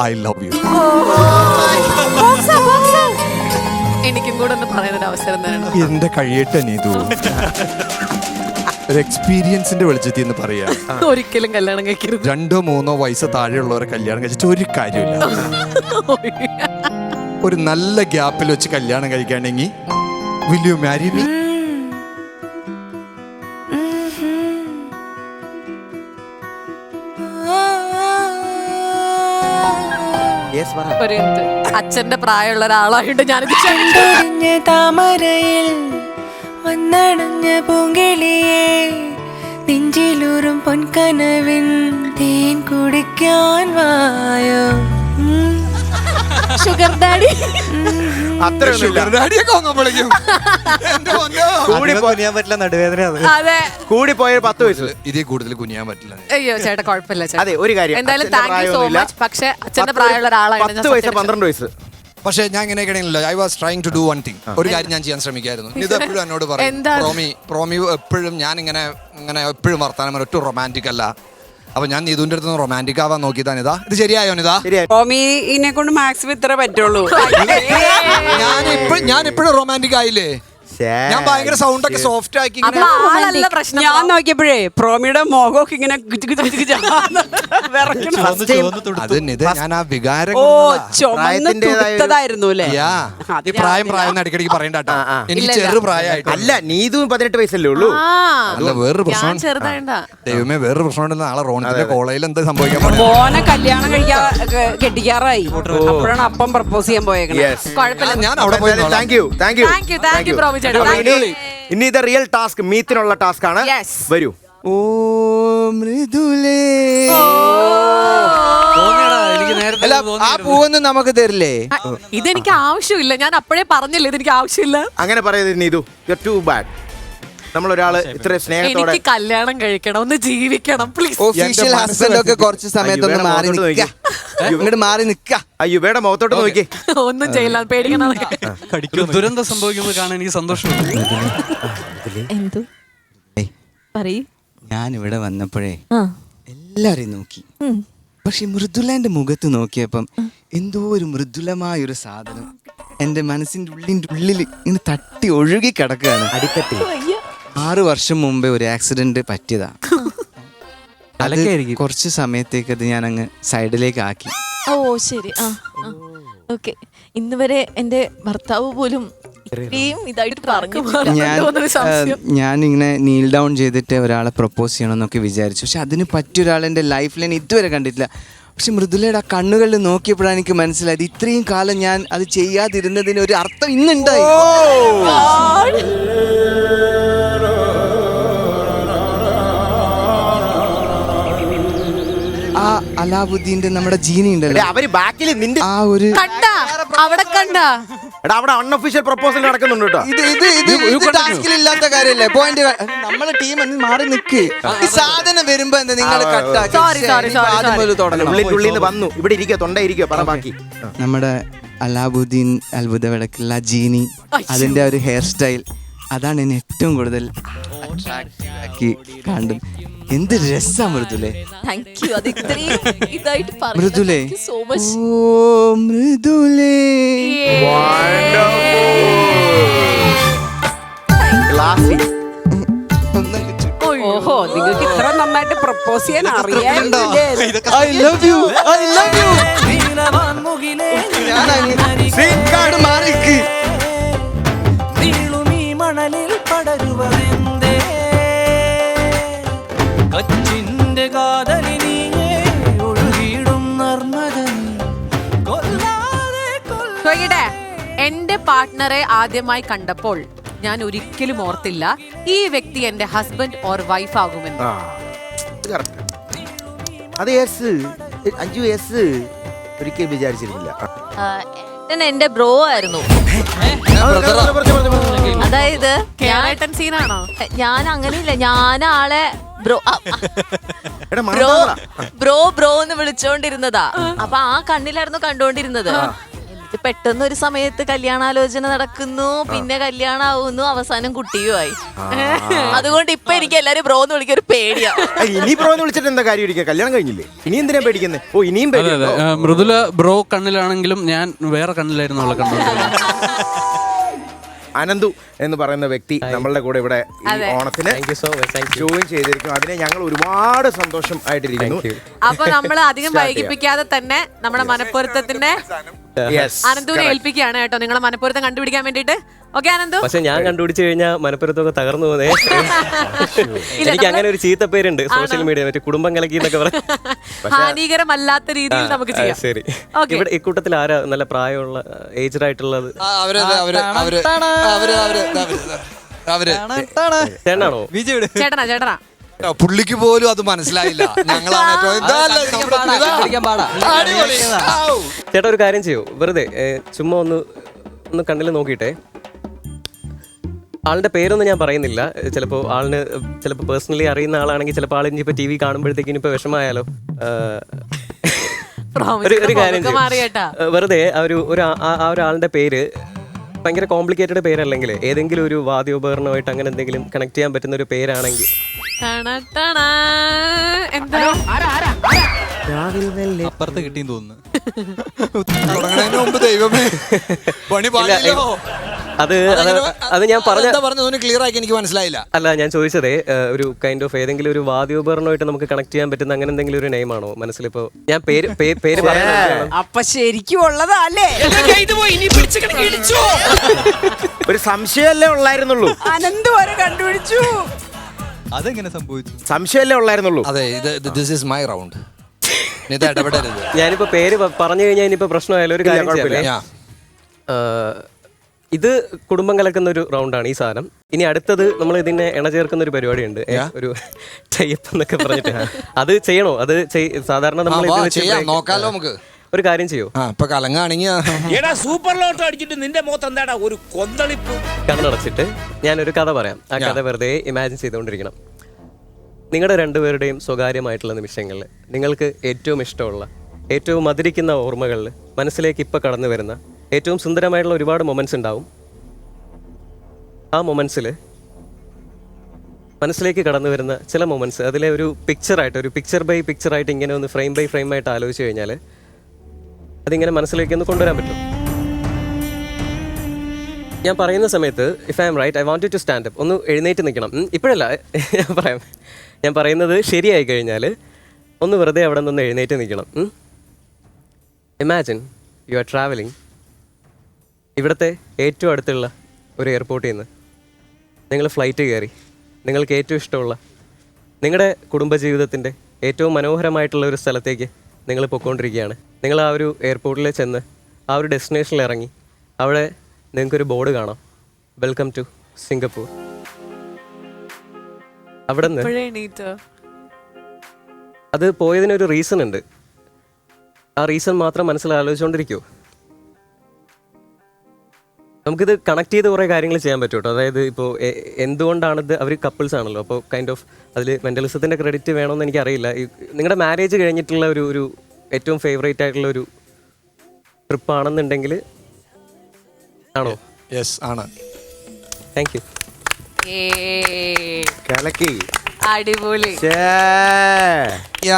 F: ഐ ലവ് യു.
C: എനിക്കും കൂടെ ഒന്ന് പറയാനൊരു അവസരം തരണം.
F: എന്റെ കഴിയട്ടെ നീതു. ഒരു എക്സ്പീരിയൻസിന്റെ വെളിച്ചത്തിൽ നിന്ന് പറയാ,
C: ഒരിക്കലും കല്യാണം കഴിക്കരുത്.
F: 2 or 3 വയസ്സ് താഴെയുള്ളവരെ കല്യാണം കഴിച്ചിട്ട് ഒരു കാര്യമില്ല. ഒരു നല്ല ഗ്യാപ്പിൽ വെച്ച് കല്യാണം കഴിക്കുകയാണെങ്കിൽ will you marry me?
C: അച്ഛന്റെ പ്രായമുള്ള ഒരാളായിട്ട് ഞാനിത്
M: താമരയിൽ വന്നടഞ്ഞ പൂങ്കിളിയെ, നെഞ്ചിലൂറും പൊൻകനവിൻ തേൻ കുടിക്കാൻ വായോ ഷുഗർ ഡാഡി.
B: കൂടി പോയ 10 വയസ്സ്,
F: ഇതിൽ കൂടുതൽ കുനിയാൻ പറ്റില്ല.
C: അയ്യോ ചേട്ടാ, കുഴപ്പമില്ല.
B: അതെ, ഒരു കാര്യം,
C: എന്തായാലും താങ്ക് യു സോ മച്ച്. പക്ഷെ അച്ഛന്റെ പ്രായമുള്ള ഒരാളാണ്.
B: 10 വയസ്സ് 12 വയസ്സ്.
F: പക്ഷെ ഞാൻ ഇങ്ങനെ കേട്ടില്ല. I was trying to do one thing. ഒരു കാര്യം ഞാൻ ചെയ്യാൻ ശ്രമിക്കായിരുന്നു. ഇത് എപ്പോഴും എന്നോട് പറയും, പ്രോമി എപ്പോഴും ഞാൻ ഇങ്ങനെ എപ്പോഴും വർത്താനം ഒട്ടും റൊമാൻറ്റിക് അല്ല. അപ്പൊ ഞാൻ നീതുവിന്റെ അടുത്ത് റൊമാൻറ്റിക് ആവാൻ നോക്കിയതാണ്. ഇത് ശരിയായോ?
L: പ്രോമിനെ കൊണ്ട് മാക്സിമം ഇത്ര പറ്റുള്ളൂ.
F: ഞാൻ ഇപ്പോഴും റൊമാൻറ്റിക് ആയില്ലേ? ഞാൻ ഭയങ്കര സൗണ്ട് ഒക്കെ സോഫ്റ്റ് ആക്കി
C: അപ്പൊ ആളല്ല പ്രശ്നം.
L: ഞാൻ നോക്കിയപ്പോഴേ പ്രോമിയുടെ മുഖമൊക്കെ ഇങ്ങനെ ഗുജ് ഗുജ് ഗുജ് ഗുജ് വിറയ്ക്കണം.
F: അത് ഞാൻ ആ വികാരം
L: ഓ ചുമന്ന് തുടുത്തതായിരുന്നു അല്ലേ?
F: ഈ പ്രായം ഇടയ്ക്കിടയ്ക്ക് പറയണ്ട കേട്ടോ. എനിക്ക് ചെറു പ്രായമായിട്ട്
B: അല്ല, നീതു 18 വയസ്സല്ലേ ഉള്ളൂ.
F: അല്ല, വേറൊരു പ്രശ്നം ദൈവമേ, വേറൊരു പ്രശ്നം നാളെ റോണിന്റെ കോളേജിൽ എന്താ സംഭവിക്കാൻ പോകുന്നത്?
L: മോനെ കല്യാണം കെട്ടിക്കാറായി. അപ്പോഴാണ് അപ്പം പ്രപ്പോസ് ചെയ്യാൻ പോയേക്കണേ.
F: ഞാൻ അവിടെ പോയി.
B: Thank you. ഇനി ഇത് റിയൽ ടാസ്ക്, മീത്തിനുള്ള ടാസ്ക് ആണ്. വരൂ.
J: ഓ മൃദുലേ, അല്ല ആ പൂവൊന്നും നമുക്ക് തരില്ലേ?
C: ഇതെനിക്ക് ആവശ്യമില്ല, ഞാൻ അപ്പോഴേ പറഞ്ഞില്ല ഇതെനിക്ക് ആവശ്യമില്ല.
B: അങ്ങനെ പറയരുത് Neethu, you are too bad. നമ്മളൊരാള് ഇത്ര സ്നേഹത്തോടെ
C: എനിക്ക് കല്യാണം കഴിക്കണം, ഒന്ന് ജീവിക്കണം പ്ലീസ്.
J: ഒഫീഷ്യൽ ഹസ്ബൻഡ് ഒക്കെ കുറച്ച് സമയത്തൊന്ന് മാറി ഇങ്ങോട്ട് മാറി നിക്ക.
B: അയ്യുബയുടെ മുഖത്തോട്ട് നോക്കി.
C: ഒന്നും ചെയ്യില്ല, പേടിക്കണം.
E: ദുരന്തം സംഭവിക്കുന്നത് കാണാൻ എനിക്ക് സന്തോഷമുണ്ട്.
G: എന്തോ പറയ്.
J: ഞാൻ ഇവിടെ വന്നപ്പോഴേ എല്ലാരെയും നോക്കി, പക്ഷെ മൃദുലന്റെ മുഖത്ത് നോക്കിയപ്പം എന്തോ ഒരു മൃദുലമായൊരു സാധനം എന്റെ മനസ്സിന്റെ ഉള്ളിൽ ഇങ്ങനെ തട്ടി ഒഴുകി കിടക്കുകയാണ്. അടിത്തട്ടി 6 വർഷം മുമ്പേ ഒരു ആക്സിഡന്റ് പറ്റിയതാ. കുറച്ച് സമയത്തേക്ക് അത് ഞാൻ അങ്ങ് സൈഡിലേക്ക് ആക്കി.
G: ഓ ശരി. ഓക്കെ. ഇന്ന് വരെ എന്റെ ഭർത്താവ് പോലും ഇതായിട്ട് പറഞ്ഞു.
J: ഞാൻ ഇങ്ങനെ നീൽ ഡൗൺ ചെയ്തിട്ട് ഒരാളെ പ്രപ്പോസ് ചെയ്യണമെന്നൊക്കെ വിചാരിച്ചു, പക്ഷെ അതിന് പറ്റിയ ഒരാൾ എൻ്റെ ലൈഫിൽ ഞാൻ ഇതുവരെ കണ്ടിട്ടില്ല. പക്ഷെ മൃദുലയുടെ ആ കണ്ണുകളിൽ നോക്കിയപ്പോഴാണ് എനിക്ക് മനസ്സിലായത് ഇത്രയും കാലം ഞാൻ അത് ചെയ്യാതിരുന്നതിന് ഒരു അർത്ഥം ഇന്നുണ്ടായി. ആ അലാവുദ്ദീന്റെ നമ്മുടെ ജീനി ഉണ്ടല്ലോ,
B: അവര് ബാക്കിൽ നിന്റെ
J: ആ ഒരു
C: അവിടെ കണ്ട
B: അവിടെ അൺഒഫീഷ്യൽ പ്രപ്പോസൽ നടക്കുന്നുണ്ട് കേട്ടോ.
J: ഇത് ടാസ്കിൽ ഇല്ലാത്ത കാര്യമല്ലേ? പോയിന്റ് നമ്മളെ ടീം മാറി നിൽക്ക്. ഈ സാധനം വരുമ്പോ എന്താ നിങ്ങൾ
B: ഉള്ളിൽ വന്നു ഇവിടെ ഇരിക്കുക, തൊണ്ട ഇരിക്കുക, പറ ബാക്കി.
J: നമ്മുടെ അലാവുദ്ദീൻ അത്ഭുത വിളക്കുള്ള ജീനി, അതിന്റെ ഒരു ഹെയർ സ്റ്റൈൽ, അതാണ് എന്നെ ഏറ്റവും കൂടുതൽ അട്രാക്റ്റീവ് ആക്കി കണ്ടു. എന്ത് രസാ മൃദുലേ. മൃദുലേ, ഓ മൃദുലേ.
L: ഓഹോ, നിങ്ങൾക്ക് ഇത്ര നന്നായിട്ട് പ്രപ്പോസ് ചെയ്യാൻ അറിയാം.
J: I love you, I love you. മാറിക്ക്.
D: മണലിൽ പടരുവതെന്തേ കച്ചിന്റെ കാതലിനിയെ ഒഴുകിയിടും നർമ്മദൻ കൊല്ലാതെ
C: ചോദിക്കട്ടെ, എന്റെ പാർട്ട്ണറെ ആദ്യമായി കണ്ടപ്പോൾ ഞാൻ ഒരിക്കലും ഓർത്തില്ല ഈ വ്യക്തി എന്റെ ഹസ്ബൻഡ് ഓർ വൈഫ് ആകുമെന്ന്.
B: അത് 5 വയസ്സ് ഒരിക്കലും വിചാരിച്ചിരുന്നില്ല.
G: എന്റെ ബ്രോ ആയിരുന്നു. അതായത്
C: സീനാണോ?
G: ഞാൻ അങ്ങനെയില്ല, ഞാൻ ആളെ ബ്രോ എന്ന് വിളിച്ചോണ്ടിരുന്നതാ. അപ്പൊ ആ കണ്ണിലായിരുന്നു കണ്ടോണ്ടിരുന്നത്. എന്നിട്ട് പെട്ടെന്ന് ഒരു സമയത്ത് കല്യാണാലോചന നടക്കുന്നു, പിന്നെ കല്യാണം ആവുന്നു, അവസാനം കുട്ടിയുമായി. അതുകൊണ്ട് ഇപ്പൊ എനിക്ക് എല്ലാരും ബ്രോ എന്ന് വിളിക്കാൻ ഒരു പേടിയാ.
B: ഇനി ബ്രോ എന്ന് വിളിച്ചിട്ട് എന്താ കാര്യം? കല്യാണം കഴിഞ്ഞില്ലേ, ഇനി എന്തിനാ പേടിക്കുന്നത്? ഓ ഇനിയും
E: മൃദുല ബ്രോ കണ്ണിലാണെങ്കിലും ഞാൻ വേറെ കണ്ണിലായിരുന്നു അവളെ കണ്ടു.
B: അനന്തു എന്ന് പറയുന്ന വ്യക്തി നമ്മളുടെ കൂടെ ഇവിടെ ഈ ഓണത്തിന് ജോയിൻ ചെയ്തിരിക്കും. അതിനെ ഞങ്ങൾ ഒരുപാട് സന്തോഷം ആയിട്ടിരിക്കുന്നു.
C: അപ്പൊ നമ്മൾ അധികം വൈകിപ്പിക്കാതെ തന്നെ നമ്മുടെ മനപ്പൊരുത്തത്തിന്റെ അനന്തുവിനെ ഏൽപ്പിക്കുകയാണ് കേട്ടോ, നിങ്ങളെ മനപ്പൊരുത്തം കണ്ടുപിടിക്കാൻ വേണ്ടിട്ട്. ഓക്കെ അനന്തു?
N: പക്ഷെ ഞാൻ കണ്ടുപിടിച്ചു കഴിഞ്ഞാൽ മനപ്പൊരുത്തൊക്കെ തകർന്നു പോകുന്നേ. എനിക്ക് അങ്ങനെ ഒരു ചീത്ത പേരുണ്ട് സോഷ്യൽ മീഡിയ, മറ്റേ കുടുംബം കലക്കി എന്നൊക്കെ പറയാം.
C: ഹാനികരമല്ലാത്ത രീതിയിൽ നമുക്ക് ചെയ്യാം.
N: ശരി, ഇവിടെ ഈ കൂട്ടത്തിൽ ആരാ നല്ല പ്രായമുള്ള ഏജ്ഡ് ആയിട്ടുള്ളത്? ചേട്ടനാണോ?
C: ചേട്ടനാ
F: പുള്ളിക്ക് പോലും അത് മനസ്സിലായില്ല.
N: ചേട്ടാ ഒരു കാര്യം ചെയ്യൂ, വെറുതെ ചുമ്മാ ഒന്ന് കണ്ണിൽ നോക്കിയിട്ടെ. ആളുടെ പേരൊന്നും ഞാൻ പറയുന്നില്ല. ചിലപ്പോൾ ആളിന് പേഴ്സണലി അറിയുന്ന ആളാണെങ്കിൽ ചിലപ്പോൾ ആൾ ഇനിയിപ്പോൾ TV കാണുമ്പോഴത്തേക്കിനും ഇപ്പോൾ വിഷമമായാലോ. ഒരു കാര്യം വെറുതെ ആ ഒരാളുടെ പേര് ഭയങ്കര കോംപ്ലിക്കേറ്റഡ് പേരല്ലെങ്കിൽ ഏതെങ്കിലും ഒരു വാദ്യോപകരണമായിട്ട് അങ്ങനെ എന്തെങ്കിലും കണക്ട് ചെയ്യാൻ പറ്റുന്ന ഒരു പേരാണെങ്കിൽ.
I: അപ്പുറത്ത് കിട്ടിയെന്ന് തോന്നുന്നു.
F: ദൈവമേ, പണി
N: അത് ഞാൻ
F: പറഞ്ഞ ക്ലിയർ ആക്കി എനിക്ക് മനസ്സിലായില്ല.
N: അല്ല, ഞാൻ ചോദിച്ചതേ ഒരു കൈൻഡ് ഓഫ് ഏതെങ്കിലും ഒരു വാദ്യോപകരണമായിട്ട് നമുക്ക് കണക്ട് ചെയ്യാൻ പറ്റുന്ന അങ്ങനെ എന്തെങ്കിലും ഒരു നെയിം ആണോ മനസ്സിലിപ്പോ? ഞാൻ പേര്
L: അപ്പൊ ശരിക്കും ഉള്ളതല്ലേ?
B: ഒരു സംശയമല്ലേ ഉള്ളായിരുന്നുള്ളൂ.
L: അനന്ത് വരെ കണ്ടുപിടിച്ചു.
K: അതെങ്ങനെ സംഭവിച്ചു?
B: സംശയമല്ലേ ഉള്ളായിരുന്നുള്ളൂ.
F: അതെ, ദിസ് ഈസ് മൈ റൗണ്ട്. ഇടപെടരുത്.
N: ഞാനിപ്പോ പേര് പറഞ്ഞു കഴിഞ്ഞാൽ ഇനിയിപ്പോ പ്രശ്നമായാലും ഒരു കാര്യം ചെയ്യാം. ഇത് കുടുംബം കലക്കുന്ന ഒരു റൗണ്ടാണ് ഈ സാധനം. ഇനി അടുത്തത് നമ്മൾ ഇതിനെ ഇണ ചേർക്കുന്ന ഒരു പരിപാടിയുണ്ട്, ഒരു ടൈപ്പ് എന്നൊക്കെ പറഞ്ഞിട്ട്. അത് ചെയ്യണോ? അത് സാധാരണ നമ്മൾ
F: നോക്കാലോ. നമുക്ക്
N: ഒരു കാര്യം ചെയ്യോ?
F: ഇപ്പൊ കലങ്ങാണെങ്കിൽ
A: സൂപ്പർ ലോട്ടോ അടിച്ചിട്ട് നിന്റെ മുഖത്ത് എന്താടാ ഒരു കൊന്തളിപ്പ്?
N: കണ്ണടച്ചിട്ട് ഞാനൊരു കഥ പറയാം. ആ കഥ വെറുതെ ഇമാജിൻ ചെയ്തുകൊണ്ടിരിക്കണം. നിങ്ങളുടെ രണ്ടുപേരുടെയും സ്വകാര്യമായിട്ടുള്ള നിമിഷങ്ങളിൽ നിങ്ങൾക്ക് ഏറ്റവും ഇഷ്ടമുള്ള, ഏറ്റവും മധുരിക്കുന്ന ഓർമ്മകളിൽ മനസ്സിലേക്ക് ഇപ്പം കടന്നു വരുന്ന ഏറ്റവും സുന്ദരമായിട്ടുള്ള ഒരുപാട് മൊമെന്റ്സ് ഉണ്ടാവും. ആ മൊമെന്റ്സിൽ മനസ്സിലേക്ക് കടന്നു വരുന്ന ചില മൊമെന്റ്സ് അതിലെ ഒരു പിക്ചറായിട്ട്, ഒരു പിക്ചർ ബൈ പിക്ചറായിട്ട് ഇങ്ങനെ ഒന്ന് ഫ്രെയിം ബൈ ഫ്രെയിം ആയിട്ട് ആലോചിച്ച് കഴിഞ്ഞാൽ അതിങ്ങനെ മനസ്സിലേക്ക് ഒന്ന് കൊണ്ടുവരാൻ പറ്റും. ഞാൻ പറയുന്ന സമയത്ത് if I am right, I want you to stand up. ഒന്ന് എഴുന്നേറ്റ് നിൽക്കണം. ഇപ്പോഴല്ല, ഞാൻ പറയുന്നത് ശരിയായി കഴിഞ്ഞാൽ ഒന്ന് വെറുതെ അവിടെ നിന്ന് എഴുന്നേറ്റ് നിൽക്കണം. Imagine you are travelling. ഇവിടുത്തെ ഏറ്റവും അടുത്തുള്ള ഒരു എയർപോർട്ടിൽ നിന്ന് നിങ്ങൾ ഫ്ലൈറ്റ് കയറി നിങ്ങൾക്ക് ഏറ്റവും ഇഷ്ടമുള്ള നിങ്ങളുടെ കുടുംബജീവിതത്തിൻ്റെ ഏറ്റവും മനോഹരമായിട്ടുള്ള ഒരു സ്ഥലത്തേക്ക് നിങ്ങൾ പൊയ്ക്കൊണ്ടിരിക്കുകയാണ്. നിങ്ങൾ ആ ഒരു എയർപോർട്ടിൽ ചെന്ന് ആ ഒരു ഡെസ്റ്റിനേഷനിൽ ഇറങ്ങി അവിടെ നിങ്ങൾക്കൊരു ബോർഡ് കാണാം, വെൽക്കം ടു സിംഗപ്പൂർ. അവിടെ നിന്ന് അത് പോയതിനൊരു റീസൺ ഉണ്ട്. ആ റീസൺ മാത്രം മനസ്സിൽ ആലോചിച്ചുകൊണ്ടിരിക്കുമോ? നമുക്കിത് കണക്ട് ചെയ്ത് കുറേ കാര്യങ്ങൾ ചെയ്യാൻ പറ്റും കേട്ടോ. അതായത് ഇപ്പോൾ എന്തുകൊണ്ടാണിത്, അവർ കപ്പിൾസ് ആണല്ലോ, അപ്പോൾ കൈൻഡ് ഓഫ് അതിൽ മെൻ്റലിസത്തിൻ്റെ ക്രെഡിറ്റ് വേണമെന്ന് എനിക്കറിയില്ല. നിങ്ങളുടെ മാരേജ് കഴിഞ്ഞിട്ടുള്ള ഒരു ഏറ്റവും ഫേവറേറ്റ് ആയിട്ടുള്ള ഒരു ട്രിപ്പാണെന്നുണ്ടെങ്കിൽ ആണോ?
F: യെസ് ആണ്.
N: Thank you.
C: അടിപൊളി.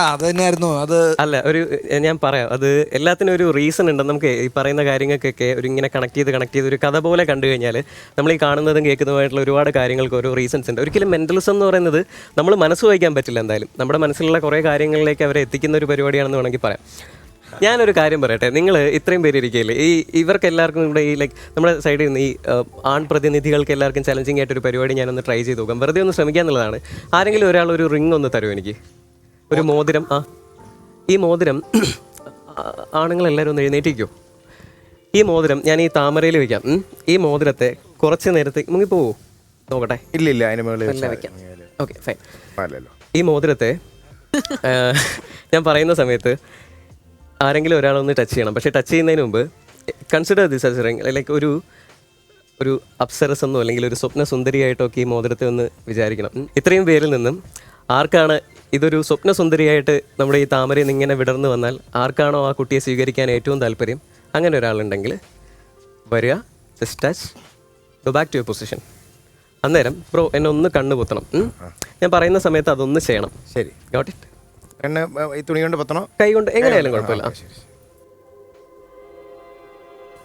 F: അത് തന്നെയായിരുന്നു. അത്
N: അല്ല, ഞാൻ പറയാം, അത് എല്ലാത്തിനും ഒരു റീസൺ ഉണ്ട്. നമുക്ക് ഈ പറയുന്ന കാര്യങ്ങൾക്കൊക്കെ ഒരു ഇങ്ങനെ കണക്ട് ചെയ്ത് ഒരു കഥ പോലെ കണ്ടു കഴിഞ്ഞാൽ നമ്മൾ ഈ കാണുന്നതും കേൾക്കുന്നതുമായിട്ടുള്ള ഒരുപാട് കാര്യങ്ങൾക്ക് ഓരോ റീസൺസ് ഉണ്ട്. ഒരിക്കലും മെന്റലിസം എന്ന് പറയുന്നത് നമ്മൾ മനസ്സ് വഹിക്കാൻ പറ്റില്ല. എന്തായാലും നമ്മുടെ മനസ്സിലുള്ള കുറേ കാര്യങ്ങളിലേക്ക് അവരെ എത്തിക്കുന്ന ഒരു പരിപാടിയാണെന്ന് വേണമെങ്കിൽ പറയാം. ഞാനൊരു കാര്യം പറയട്ടെ, നിങ്ങൾ ഇത്രയും പേര് ഇരിക്കുകയില്ലേ, ഇവർക്ക് എല്ലാവർക്കും ഇവിടെ ഈ ലൈക്ക് നമ്മുടെ സൈഡിൽ നിന്ന് ഈ ആൺ പ്രതിനിധികൾക്ക് എല്ലാവർക്കും ചലഞ്ചിങ് ആയിട്ടൊരു പരിപാടി ഞാനൊന്ന് ട്രൈ ചെയ്ത് നോക്കാം. വെറുതെ ഒന്ന് ശ്രമിക്കുക എന്നുള്ളതാണ്. ആരെങ്കിലും ഒരാൾ ഒരു റിംഗ് ഒന്ന് തരുമോ എനിക്ക്? ഒരു മോതിരം. ഈ മോതിരം ആണുങ്ങളെല്ലാവരും ഒന്ന് എഴുന്നേറ്റിക്കോ. ഈ മോതിരം ഞാൻ ഈ താമരയിൽ വയ്ക്കാം. ഈ മോതിരത്തെ കുറച്ച് നേരത്തേക്ക് മുങ്ങിപ്പോവോ നോക്കട്ടെ?
B: ഇല്ല, അതിന്
N: വയ്ക്കാം. Okay, fine. ഈ മോതിരത്തെ ഞാൻ പറയുന്ന സമയത്ത് ആരെങ്കിലും ഒരാളൊന്ന് ടച്ച് ചെയ്യണം. പക്ഷേ ടച്ച് ചെയ്യുന്നതിന് മുമ്പ് consider this as ring. Like ഒരു അപ്സരസ് എന്നോ അല്ലെങ്കിൽ ഒരു സ്വപ്ന സുന്ദരിയായിട്ടൊക്കെ ഈ മോതിരത്തെ ഒന്ന് വിചാരിക്കണം. ഇത്രയും പേരിൽ നിന്നും ആർക്കാണ് ഇതൊരു സ്വപ്ന സുന്ദരിയായിട്ട് നമ്മുടെ ഈ താമരയിൽ നിന്ന് ഇങ്ങനെ വിടർന്ന് വന്നാൽ ആർക്കാണോ ആ കുട്ടിയെ സ്വീകരിക്കാൻ ഏറ്റവും താല്പര്യം, അങ്ങനെ ഒരാളുണ്ടെങ്കിൽ വരിക, just touch, go back to your position. അന്നേരം ബ്രോ എന്നെ ഒന്ന് കണ്ണ് പൊത്തണം. ഞാൻ പറയുന്ന സമയത്ത് അതൊന്ന് ചെയ്യണം.
B: ശരി,
N: ഗോട്ട് ഇറ്റ്.
B: ഈ തുണി കൊണ്ട് പത്തണോ?
N: കൈ കൊണ്ട് എങ്ങനെയായാലും കുഴപ്പമില്ല.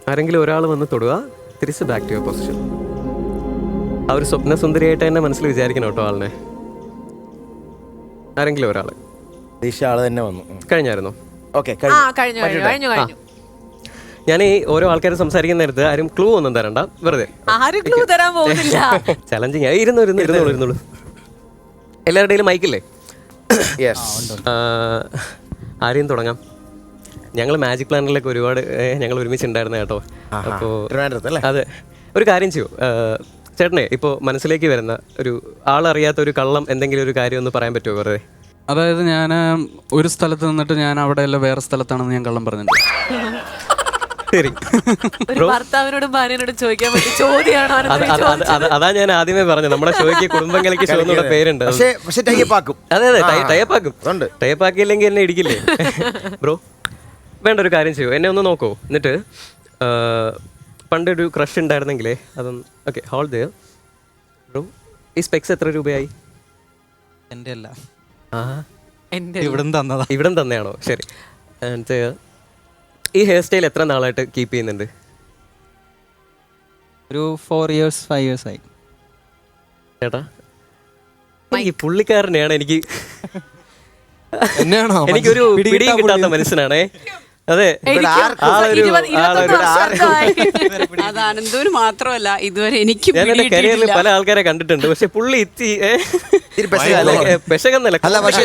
N: ആരെങ്കിലും ഒരാൾ വന്ന് തൊടുക, തിരിച്ച് ബാക്ക് ടു യുവർ പൊസിഷൻ. ആ ഒരു സ്വപ്ന സുന്ദരിയായിട്ട് തന്നെ മനസ്സിൽ വിചാരിക്കണം കേട്ടോ ആളിനെ. ആരെങ്കിലും ഒരാൾ.
B: ആള് തന്നെ വന്നു.
N: കഴിഞ്ഞായിരുന്നോ?
B: ഓക്കെ,
C: കഴിഞ്ഞു.
N: ഞാൻ ഈ ഓരോ ആൾക്കാരും സംസാരിക്കുന്ന നേരത്ത് ആരും ക്ലൂ ഒന്നും തരണ്ട, വെറുതെ ചലഞ്ചിങ്. ഇരുന്നോളൂ. എല്ലാവരുടെയും മൈക്കില്ലേ? ആരെയും തുടങ്ങാം. ഞങ്ങൾ മാജിക് പ്ലാനറിലൊക്കെ ഒരുപാട് ഞങ്ങൾ ഒരുമിച്ചുണ്ടായിരുന്ന കേട്ടോ. അപ്പോൾ അതെ, ഒരു കാര്യം ചെയ്യൂ ചേട്ടനെ, ഇപ്പോൾ മനസ്സിലേക്ക് വരുന്ന ഒരു ആളറിയാത്ത ഒരു കള്ളം എന്തെങ്കിലും ഒരു കാര്യം ഒന്ന് പറയാൻ പറ്റുമോ വെറുതെ?
E: അതായത് ഞാൻ ഒരു സ്ഥലത്ത് നിന്നിട്ട് ഞാൻ അവിടെ അല്ല വേറെ സ്ഥലത്താണെന്ന് ഞാൻ കള്ളം പറഞ്ഞിട്ടുണ്ട്.
N: ശരി,
C: ഭർത്താവിനോടും ഭാര്യനോടും ചോദിക്കാൻ പറ്റിയ ചോദ്യമാണോ?
N: അതാ ഞാൻ ആദ്യമേ പറഞ്ഞു, നമ്മുടെ ഷോയ്ക്ക് കുടുംബങ്ങൾക്ക് ഷോ എന്നുള്ള പേരുണ്ട്. അതെ, ടൈപ്പാക്കിയില്ലെങ്കിൽ എന്നെ ഇടിക്കില്ലേ ബ്രോ? വേണ്ട, ഒരു കാര്യം ചെയ്യൂ, എന്നെ ഒന്ന് നോക്കൂ. എന്നിട്ട് പണ്ടൊരു ക്രഷ് ഉണ്ടായിരുന്നെങ്കിലേ അതൊന്ന് ഓക്കെ ഹോൾഡ് ദെയർ ബ്രോ. ഈ സ്പെക്സ് എത്ര രൂപയായി?
K: എൻ്റെ അല്ല,
N: ഇവിടെ തന്നെയാണോ? ശരി. ഈ ഹെയർ സ്റ്റൈൽ എത്ര നാളായിട്ട് കീപ്പ് ചെയ്യുന്നുണ്ട്?
O: ഒരു 4 years 5 years ആയി.
N: ചേട്ടാ ഈ പുള്ളിക്കാരനെയാണ് എനിക്കൊരു പിടിയും കിട്ടാത്ത മനുഷ്യനാണേ. അതെ,
L: അത് അനന്തൂര് മാത്രമല്ല, ഇതുവരെ എനിക്ക്
N: ഞാൻ എന്റെ കരിയറിൽ പല ആൾക്കാരെ കണ്ടിട്ടുണ്ട്. പക്ഷെ പുള്ളി പെശകന്നല്ല.
F: അല്ല, പക്ഷെ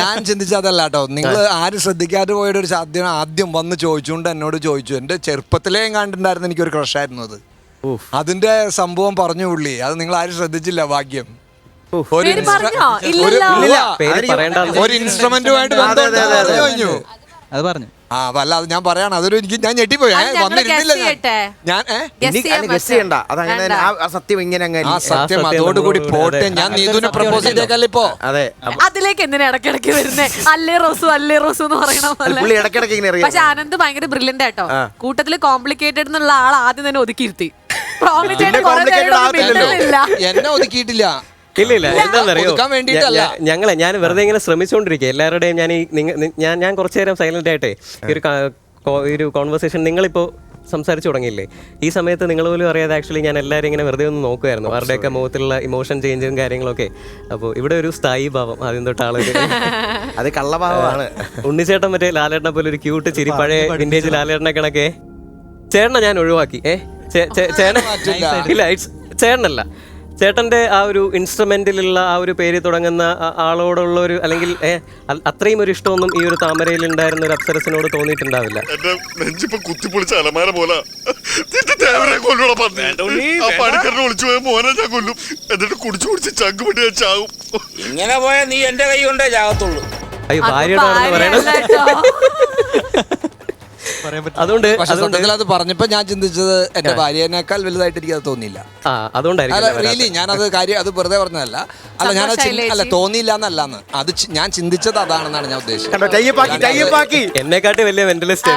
F: ഞാൻ ചിന്തിച്ചതല്ല കേട്ടോ. നിങ്ങൾ ആരും ശ്രദ്ധിക്കാതെ പോയൊരു സാധ്യത ആദ്യം വന്ന് ചോദിച്ചുകൊണ്ട് എന്നോട് ചോദിച്ചു. എന്റെ ചെറുപ്പത്തിലേ കണ്ടിട്ടുണ്ടായിരുന്നു എനിക്കൊരു ക്രഷായിരുന്നു അത്. അതിന്റെ സംഭവം പറഞ്ഞു പുള്ളി. അത് നിങ്ങൾ ആരും ശ്രദ്ധിച്ചില്ല. ഭാഗ്യം. ഒരു ഇൻസ്ട്രുമെന്റുമായിട്ട് കഴിഞ്ഞു.
O: അത് പറഞ്ഞു.
F: അല്ല, അത് ഞാൻ പറയാണ്. അതൊരു ഞാൻ ഞെട്ടിപ്പോയി. സത്യം അതോടുകൂടി പോട്ടെ. ഞാൻ നീതുവിനെ പ്രപ്പോസ് ചെയ്തേക്കല്ല ഇപ്പോ.
B: അതെ,
C: അതിലേക്ക് എന്തിനാ ഇടക്കിടക്ക് വരുന്നേ? അല്ലേ റോസു എന്ന് പറയണ. പക്ഷെ ആനന്ദ് ഭയങ്കര ബ്രില്യന്റ് ആട്ടോ. കൂട്ടത്തില് കോംപ്ലിക്കേറ്റഡ് എന്നുള്ള ആൾ ആദ്യം തന്നെ ഒതുക്കിയിരുത്തി.
F: എന്നെ ഒതുക്കിയിട്ടില്ല.
N: ഇല്ല, എന്താണെന്നറിയോ, ഞാൻ വെറുതെ ഇങ്ങനെ ശ്രമിച്ചുകൊണ്ടിരിക്കുക എല്ലാവരുടെയും. ഞാൻ കുറച്ചു നേരം സൈലന്റ് ആയിട്ടേ ഒരു കോൺവെർസേഷൻ നിങ്ങളിപ്പോ സംസാരിച്ചു തുടങ്ങിയില്ലേ, ഈ സമയത്ത് നിങ്ങൾ പോലും അറിയാതെ ആക്ച്വലി ഞാൻ എല്ലാവരും ഇങ്ങനെ വെറുതെ ഒന്ന് നോക്കുമായിരുന്നു, അവരുടെയൊക്കെ മുഖത്തിലുള്ള ഇമോഷൻ ചേഞ്ചും കാര്യങ്ങളൊക്കെ. അപ്പോൾ ഇവിടെ ഒരു സ്ഥായി ഭാവം ആദ്യം തൊട്ട്
B: അത് കള്ളഭാവമാണ്.
N: ഉണ്ണിച്ചേട്ടൻ മറ്റേ ലാലേട്ടനെ പോലെ ഒരു ക്യൂട്ട് ചിരി, പഴയ വിന്റേജ് ലാലേട്ടനെ കണക്കെ. ചേട്ടനെ ഞാൻ ഒഴിവാക്കി. ഇല്ല, ചേട്ടനല്ല, ചേട്ടന്റെ ആ ഒരു ഇൻസ്ട്രുമെന്റിലുള്ള ആ ഒരു പേര് തുടങ്ങുന്ന ആളോടുള്ള ഒരു, അല്ലെങ്കിൽ അത്രയും ഒരു ഇഷ്ടമൊന്നും ഈ ഒരു താമരയിൽ ഉണ്ടായിരുന്ന ഒരു അപ്സരസിനോട് തോന്നിയിട്ടുണ്ടാവില്ല.
P: ഇങ്ങനെ പോയാൽ നീ എന്റെ കൈ കൊണ്ടേ ചാകത്തുള്ളൂ.
N: അയ്യോ, ഭാര്യയോടാണെന്ന് പറയണത്. അതുകൊണ്ട്
F: അത് പറഞ്ഞപ്പോ ഞാൻ ചിന്തിച്ചത് എന്റെ ഭാര്യനേക്കാൾ വലുതായിട്ട് എനിക്ക് അത് തോന്നിയില്ല.
N: അതുകൊണ്ടായിരിക്കും
F: ഞാനത് കാര്യം അത് വെറുതെ പറഞ്ഞതല്ല. അല്ല, ഞാൻ അല്ല തോന്നിയില്ല എന്നല്ലാന്ന്, അത് ഞാൻ ചിന്തിച്ചത് അതാണെന്നാണ് ഞാൻ ഉദ്ദേശിച്ചത്.
N: എന്നെക്കാട്ടി വലിയ മെന്റലിസ്റ്റ്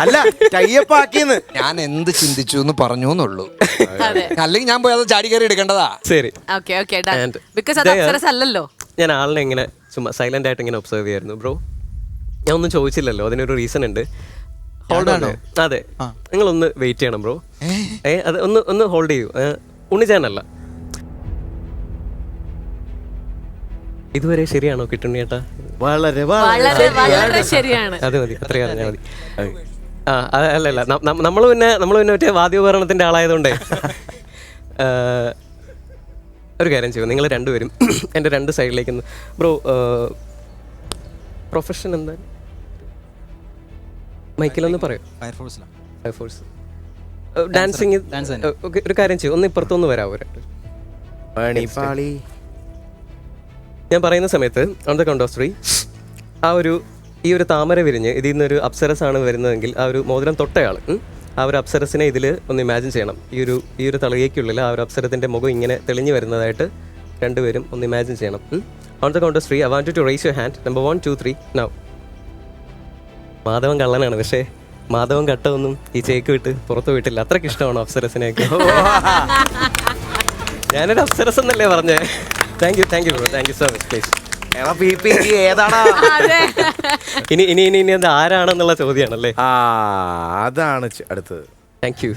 B: അല്ല,
F: ഞാൻ എന്ത് ചിന്തിച്ചു എന്ന് പറഞ്ഞു എന്നുള്ളൂ. അല്ലെങ്കിൽ ഞാൻ പോയി അത് ചാടി കയറി എടുക്കേണ്ടതാ.
N: ശരി,
C: അല്ലല്ലോ.
N: ഞാൻ ആളിനെ ഇങ്ങനെ ചുമ്മാ സൈലന്റ് ആയിട്ട് ഇങ്ങനെ ഒബ്സർവ് ചെയ്യായിരുന്നു. ബ്രോ, ഞാൻ ഒന്നും ചോദിച്ചില്ലല്ലോ, അതിനൊരു റീസൺ ഉണ്ട്. അതെ, നിങ്ങളൊന്ന് വെയിറ്റ് ചെയ്യണം ബ്രോ. അത് ഒന്ന് ഹോൾഡ് ചെയ്യൂ. ഉണ്ണിച്ചാനല്ല, ഇതുവരെ ശരിയാണോ കിട്ടുണ്ണി ചേട്ടാ?
B: വളരെ
C: ശരിയാണ്.
N: അത് മതി, അത്രയും അറിഞ്ഞാൽ മതി. അല്ലല്ല, നമ്മൾ പിന്നെ മറ്റേ വാദ്യോപകരണത്തിന്റെ ആളായതുകൊണ്ടേ ഒരു കാര്യം ചെയ്യും, നിങ്ങൾ രണ്ടുപേരും എൻ്റെ രണ്ട് സൈഡിലേക്ക്. ബ്രോ, പ്രൊഫഷൻ എന്താ? മൈക്കിലൊന്ന് പറയൂ. ഫയർഫോഴ്സ്. ഡാൻസിങ്. ഒരു കാര്യം ചെയ്യും, ഒന്ന് ഇപ്പുറത്തൊന്ന് വരാവോ? ഞാൻ പറയുന്ന സമയത്ത് ഓൺ ദ കൗണ്ട് ഓഫ് 3 ഈ ഒരു താമര വിരിഞ്ഞ് ഇതിൽ നിന്നൊരു അപ്സരസ് ആണ് വരുന്നതെങ്കിൽ ആ ഒരു മോതിരം തൊട്ടയാൾ ആ ഒരു അപ്സരസിനെ ഇതിൽ ഒന്ന് ഇമാജിൻ ചെയ്യണം. ഈ ഒരു തളികയ്ക്കുള്ളിൽ ആ ഒരു അപ്സരത്തിൻ്റെ മുഖം ഇങ്ങനെ തെളിഞ്ഞു വരുന്നതായിട്ട് രണ്ടുപേരും ഒന്ന് ഇമാജിൻ ചെയ്യണം. On the count of 3 I want you to raise your hand. Number 1 2 3 now. Madhavan കള്ളനാണ്, പക്ഷേ മാധവൻ കട്ടൊന്നും ഈ ചേക്ക് വിട്ട് പുറത്തു വിട്ടില്ല. അത്രയ്ക്ക് ഇഷ്ടമാണ് അപ്സരസിനെയൊക്കെ. ഞാനൊരു അപ്സരസ് എന്നല്ലേ പറഞ്ഞേ. Thank you bro, thank you so much. Please. ഇനി അത് ആരാണെന്നുള്ള ചോദ്യമാണല്ലേ?
B: അതാണ് അടുത്തത്.
N: Thank you.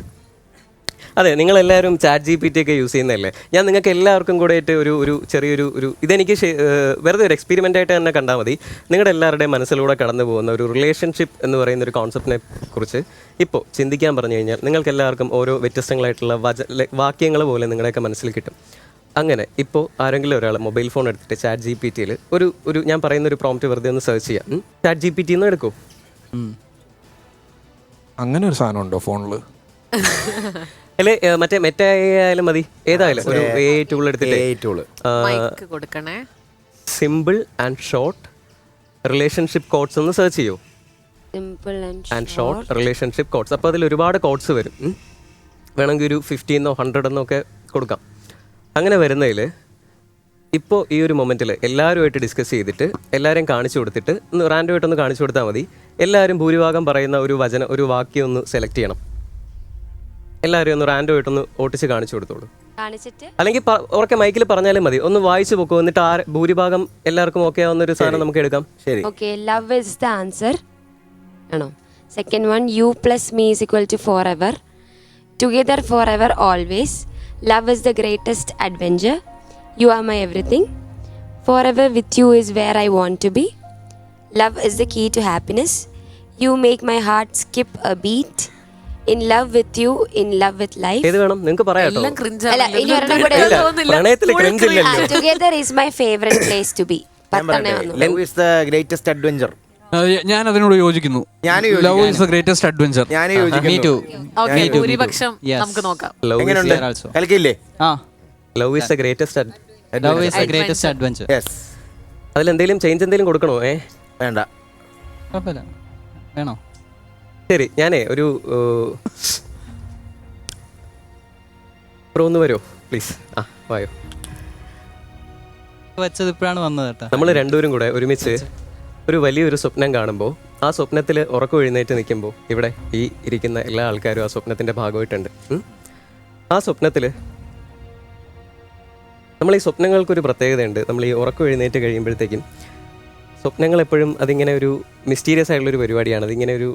N: അതെ, നിങ്ങളെല്ലാവരും ചാറ്റ് GPT ഒക്കെ യൂസ് ചെയ്യുന്നതല്ലേ? ഞാൻ നിങ്ങൾക്ക് എല്ലാവർക്കും കൂടെ ആയിട്ട് ഒരു ചെറിയൊരു ഇതെനിക്ക് വെറുതെ ഒരു എക്സ്പെരിമെൻ്റ് ആയിട്ട് തന്നെ കണ്ടാൽ മതി. നിങ്ങളുടെ എല്ലാവരുടെയും മനസ്സിലൂടെ കടന്നു പോകുന്ന ഒരു റിലേഷൻഷിപ്പ് എന്ന് പറയുന്ന ഒരു കോൺസെപ്റ്റിനെ കുറിച്ച് ഇപ്പോൾ ചിന്തിക്കാൻ പറഞ്ഞു കഴിഞ്ഞാൽ നിങ്ങൾക്ക് എല്ലാവർക്കും ഓരോ വ്യത്യസ്തങ്ങളായിട്ടുള്ള വാക്യങ്ങൾ പോലെ നിങ്ങളുടെയൊക്കെ മനസ്സിൽ കിട്ടും. അങ്ങനെ ഇപ്പോൾ ആരെങ്കിലും ഒരാൾ മൊബൈൽ ഫോൺ എടുത്തിട്ട് ചാറ്റ് GPTയിൽ ഒരു ഞാൻ പറയുന്ന ഒരു പ്രോംപ്റ്റ് വെറുതെ ഒന്ന് സെർച്ച് ചെയ്യാം. ചാറ്റ് GPT എന്ന് എടുക്കൂ.
F: അങ്ങനെ ഒരു സാധനം ഉണ്ടോ ഫോണിൽ?
N: അല്ലെ മറ്റേ മെറ്റ ആയാലും മതി, ഏതായാലും ഒരു AI ടൂൾ എടുത്തിട്ട് simple and short relationship codes ഒന്ന് സെർച്ച് ചെയ്യൂ.
M: Simple
N: and short relationship codes. അപ്പോൾ അതിൽ ഒരുപാട് കോഡ്സ് വരും. വേണമെങ്കിൽ ഒരു 50 100 ഒക്കെ കൊടുക്കാം. അങ്ങനെ വരുന്നതിൽ ഇപ്പോൾ ഈ ഒരു മൊമെൻറ്റിൽ എല്ലാവരുമായിട്ട് ഡിസ്കസ് ചെയ്തിട്ട് എല്ലാവരെയും കാണിച്ചു കൊടുത്തിട്ട് ഒന്ന് റാൻഡമായിട്ടൊന്ന് കാണിച്ചു കൊടുത്താൽ മതി. എല്ലാവരും ഭൂരിഭാഗം പറയുന്ന ഒരു വാക്യം ഒന്ന് സെലക്ട് ചെയ്യണം. എല്ലാവരും ഒന്ന് റാൻഡമായിട്ടൊന്ന് ഓട്ടിച്ച് കാണിച്ചു കൊടുത്തോളൂ. അല്ലെങ്കിൽ ഉറക്കെ മൈക്കിൽ പറഞ്ഞാലും മതി. ഒന്ന് വായിച്ചു പോക്കോ, എന്നിട്ട് ഭൂരിഭാഗം എല്ലാവർക്കും ഓക്കെ ആവുന്ന ഒരു സാധനം നമുക്ക് എടുക്കാം.
B: ശരി.
M: Okay, love is the answer ആണോ? Second one, you plus me is equal to forever. together forever always. Love is the greatest adventure. You are my everything. Forever with you is where I want to be. Love is the key to happiness. You make my heart skip a beat. In love with you, in love with life.
N: ഏത് വേണം നിങ്ങൾക്ക് പറയാട്ടോ?
C: എല്ലാം cringe
M: അല്ല,
C: ആണല്ലോ.
M: ഇനി ഒരെണ്ണം കൂടെ
N: ഇല്ല,
C: തോന്നുന്നില്ല.
N: പ്രണയത്തില്
C: Full
N: cringe ഇല്ലല്ലോ.
C: cringe.
M: Together is my favorite place to be. പത്തെണ്ണേ വന്നു.
B: Love is the greatest adventure.
E: ഞാൻ അതിനോട് യോജിക്കുന്നു. Love is the greatest adventure.
B: ഞാൻ യോജിക്കുന്നു.
C: Okay, ഭൂരിപക്ഷം നമുക്ക് നോക്കാം.
B: എങ്ങനെയുണ്ട്? കളിക്കില്ലേ?
N: Love is the greatest
O: love is the greatest adventure.
B: Yes.
N: അതിലെന്തെങ്കിലും ചേഞ്ച് എന്തെങ്കിലും കൊടുക്കണോ?
B: വേണ്ട.
O: കുഴപ്പമില്ല. വേണോ?
N: ശരി, ഞാനേ ഒരു ഒന്ന് വരുമോ പ്ലീസ്? ആ വായോ.
O: വെച്ചത് ഇപ്പോഴാണ് വന്നത് കേട്ടോ.
N: നമ്മൾ രണ്ടുപേരും കൂടെ ഒരുമിച്ച് ഒരു വലിയൊരു സ്വപ്നം കാണുമ്പോൾ ആ സ്വപ്നത്തിൽ ഉറക്കം എഴുന്നേറ്റ് നിൽക്കുമ്പോൾ ഇവിടെ ഈ ഇരിക്കുന്ന എല്ലാ ആൾക്കാരും ആ സ്വപ്നത്തിൻ്റെ ഭാഗമായിട്ടുണ്ട്. ആ സ്വപ്നത്തിൽ നമ്മൾ ഈ സ്വപ്നങ്ങൾക്കൊരു പ്രത്യേകതയുണ്ട്. നമ്മൾ ഈ ഉറക്കം എഴുന്നേറ്റ് കഴിയുമ്പോഴത്തേക്കും സ്വപ്നങ്ങൾ എപ്പോഴും അതിങ്ങനെ ഒരു മിസ്റ്റീരിയസ് ആയിട്ടുള്ളൊരു പരിപാടിയാണ്. അതിങ്ങനെ ഒരു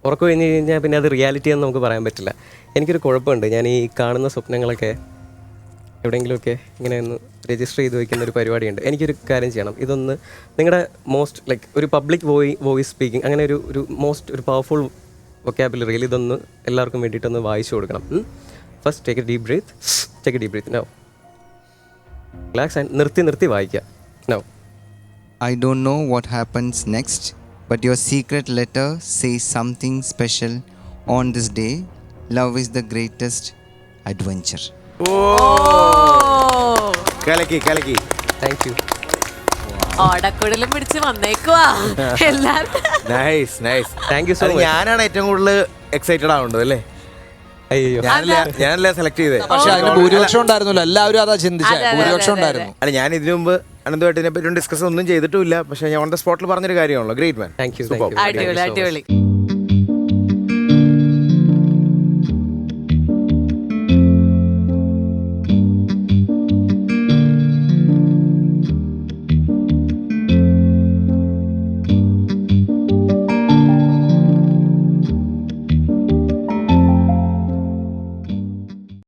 N: ഉറക്കം കഴിഞ്ഞ് കഴിഞ്ഞാൽ പിന്നെ അത് റിയാലിറ്റി എന്ന് നമുക്ക് പറയാൻ പറ്റില്ല. എനിക്കൊരു കുഴപ്പമുണ്ട്. ഞാൻ ഈ കാണുന്ന സ്വപ്നങ്ങളൊക്കെ എവിടെയെങ്കിലുമൊക്കെ ഇങ്ങനെ ഒന്ന് രജിസ്റ്റർ ചെയ്ത് വയ്ക്കുന്ന ഒരു പരിപാടിയുണ്ട്. എനിക്കൊരു കാര്യം ചെയ്യണം. ഇതൊന്ന് നിങ്ങളുടെ മോസ്റ്റ് ലൈക്ക് ഒരു പബ്ലിക് വോയിസ് സ്പീക്കിംഗ് അങ്ങനെ ഒരു മോസ്റ്റ് ഒരു പവർഫുൾ വൊക്കാബുലറിയിൽ ഇതൊന്ന് എല്ലാവർക്കും വേണ്ടിയിട്ടൊന്ന് വായിച്ചു കൊടുക്കണം. First take a deep breath. No relax and നിർത്തി വായിക്കുക. No.
J: I don't know what happens next, but your secret letter says something special on this day. Love is the greatest adventure.
B: കലക്കി.
N: Thank you.
C: ഓടക്കുടലും പിടിച്ച് വന്നേക്കുവാ എല്ലാരും.
B: Nice.
N: Thank you so much.
B: ഞാനാണ് ഏറ്റവും കൂടുതൽ എക്സൈറ്റഡ് ആവേണ്ടത് അല്ലേ?
N: അയ്യോ,
B: ഞാനല്ലേ സെലക്ട് ചെയ്തേ.
F: പക്ഷെ അതിന് ഭൂരിപക്ഷം ഉണ്ടായിരുന്നല്ലോ. എല്ലാവരും അതാ ചിന്തിച്ചത്. ഭൂരിപക്ഷം ഉണ്ടായിരുന്നു.
B: അല്ല, ഞാൻ ഇതിനു മുമ്പ് അനന്തമായിട്ട് ഇതിനെ പറ്റി ഡിസ്കസ് ഒന്നും ചെയ്തിട്ടുമില്ല. പക്ഷെ ഞാൻ ഓൺ ദ സ്പോട്ടിൽ പറഞ്ഞൊരു കാര്യമാണല്ലോ. Great man.
N: Thank you.
C: അടിപൊളി.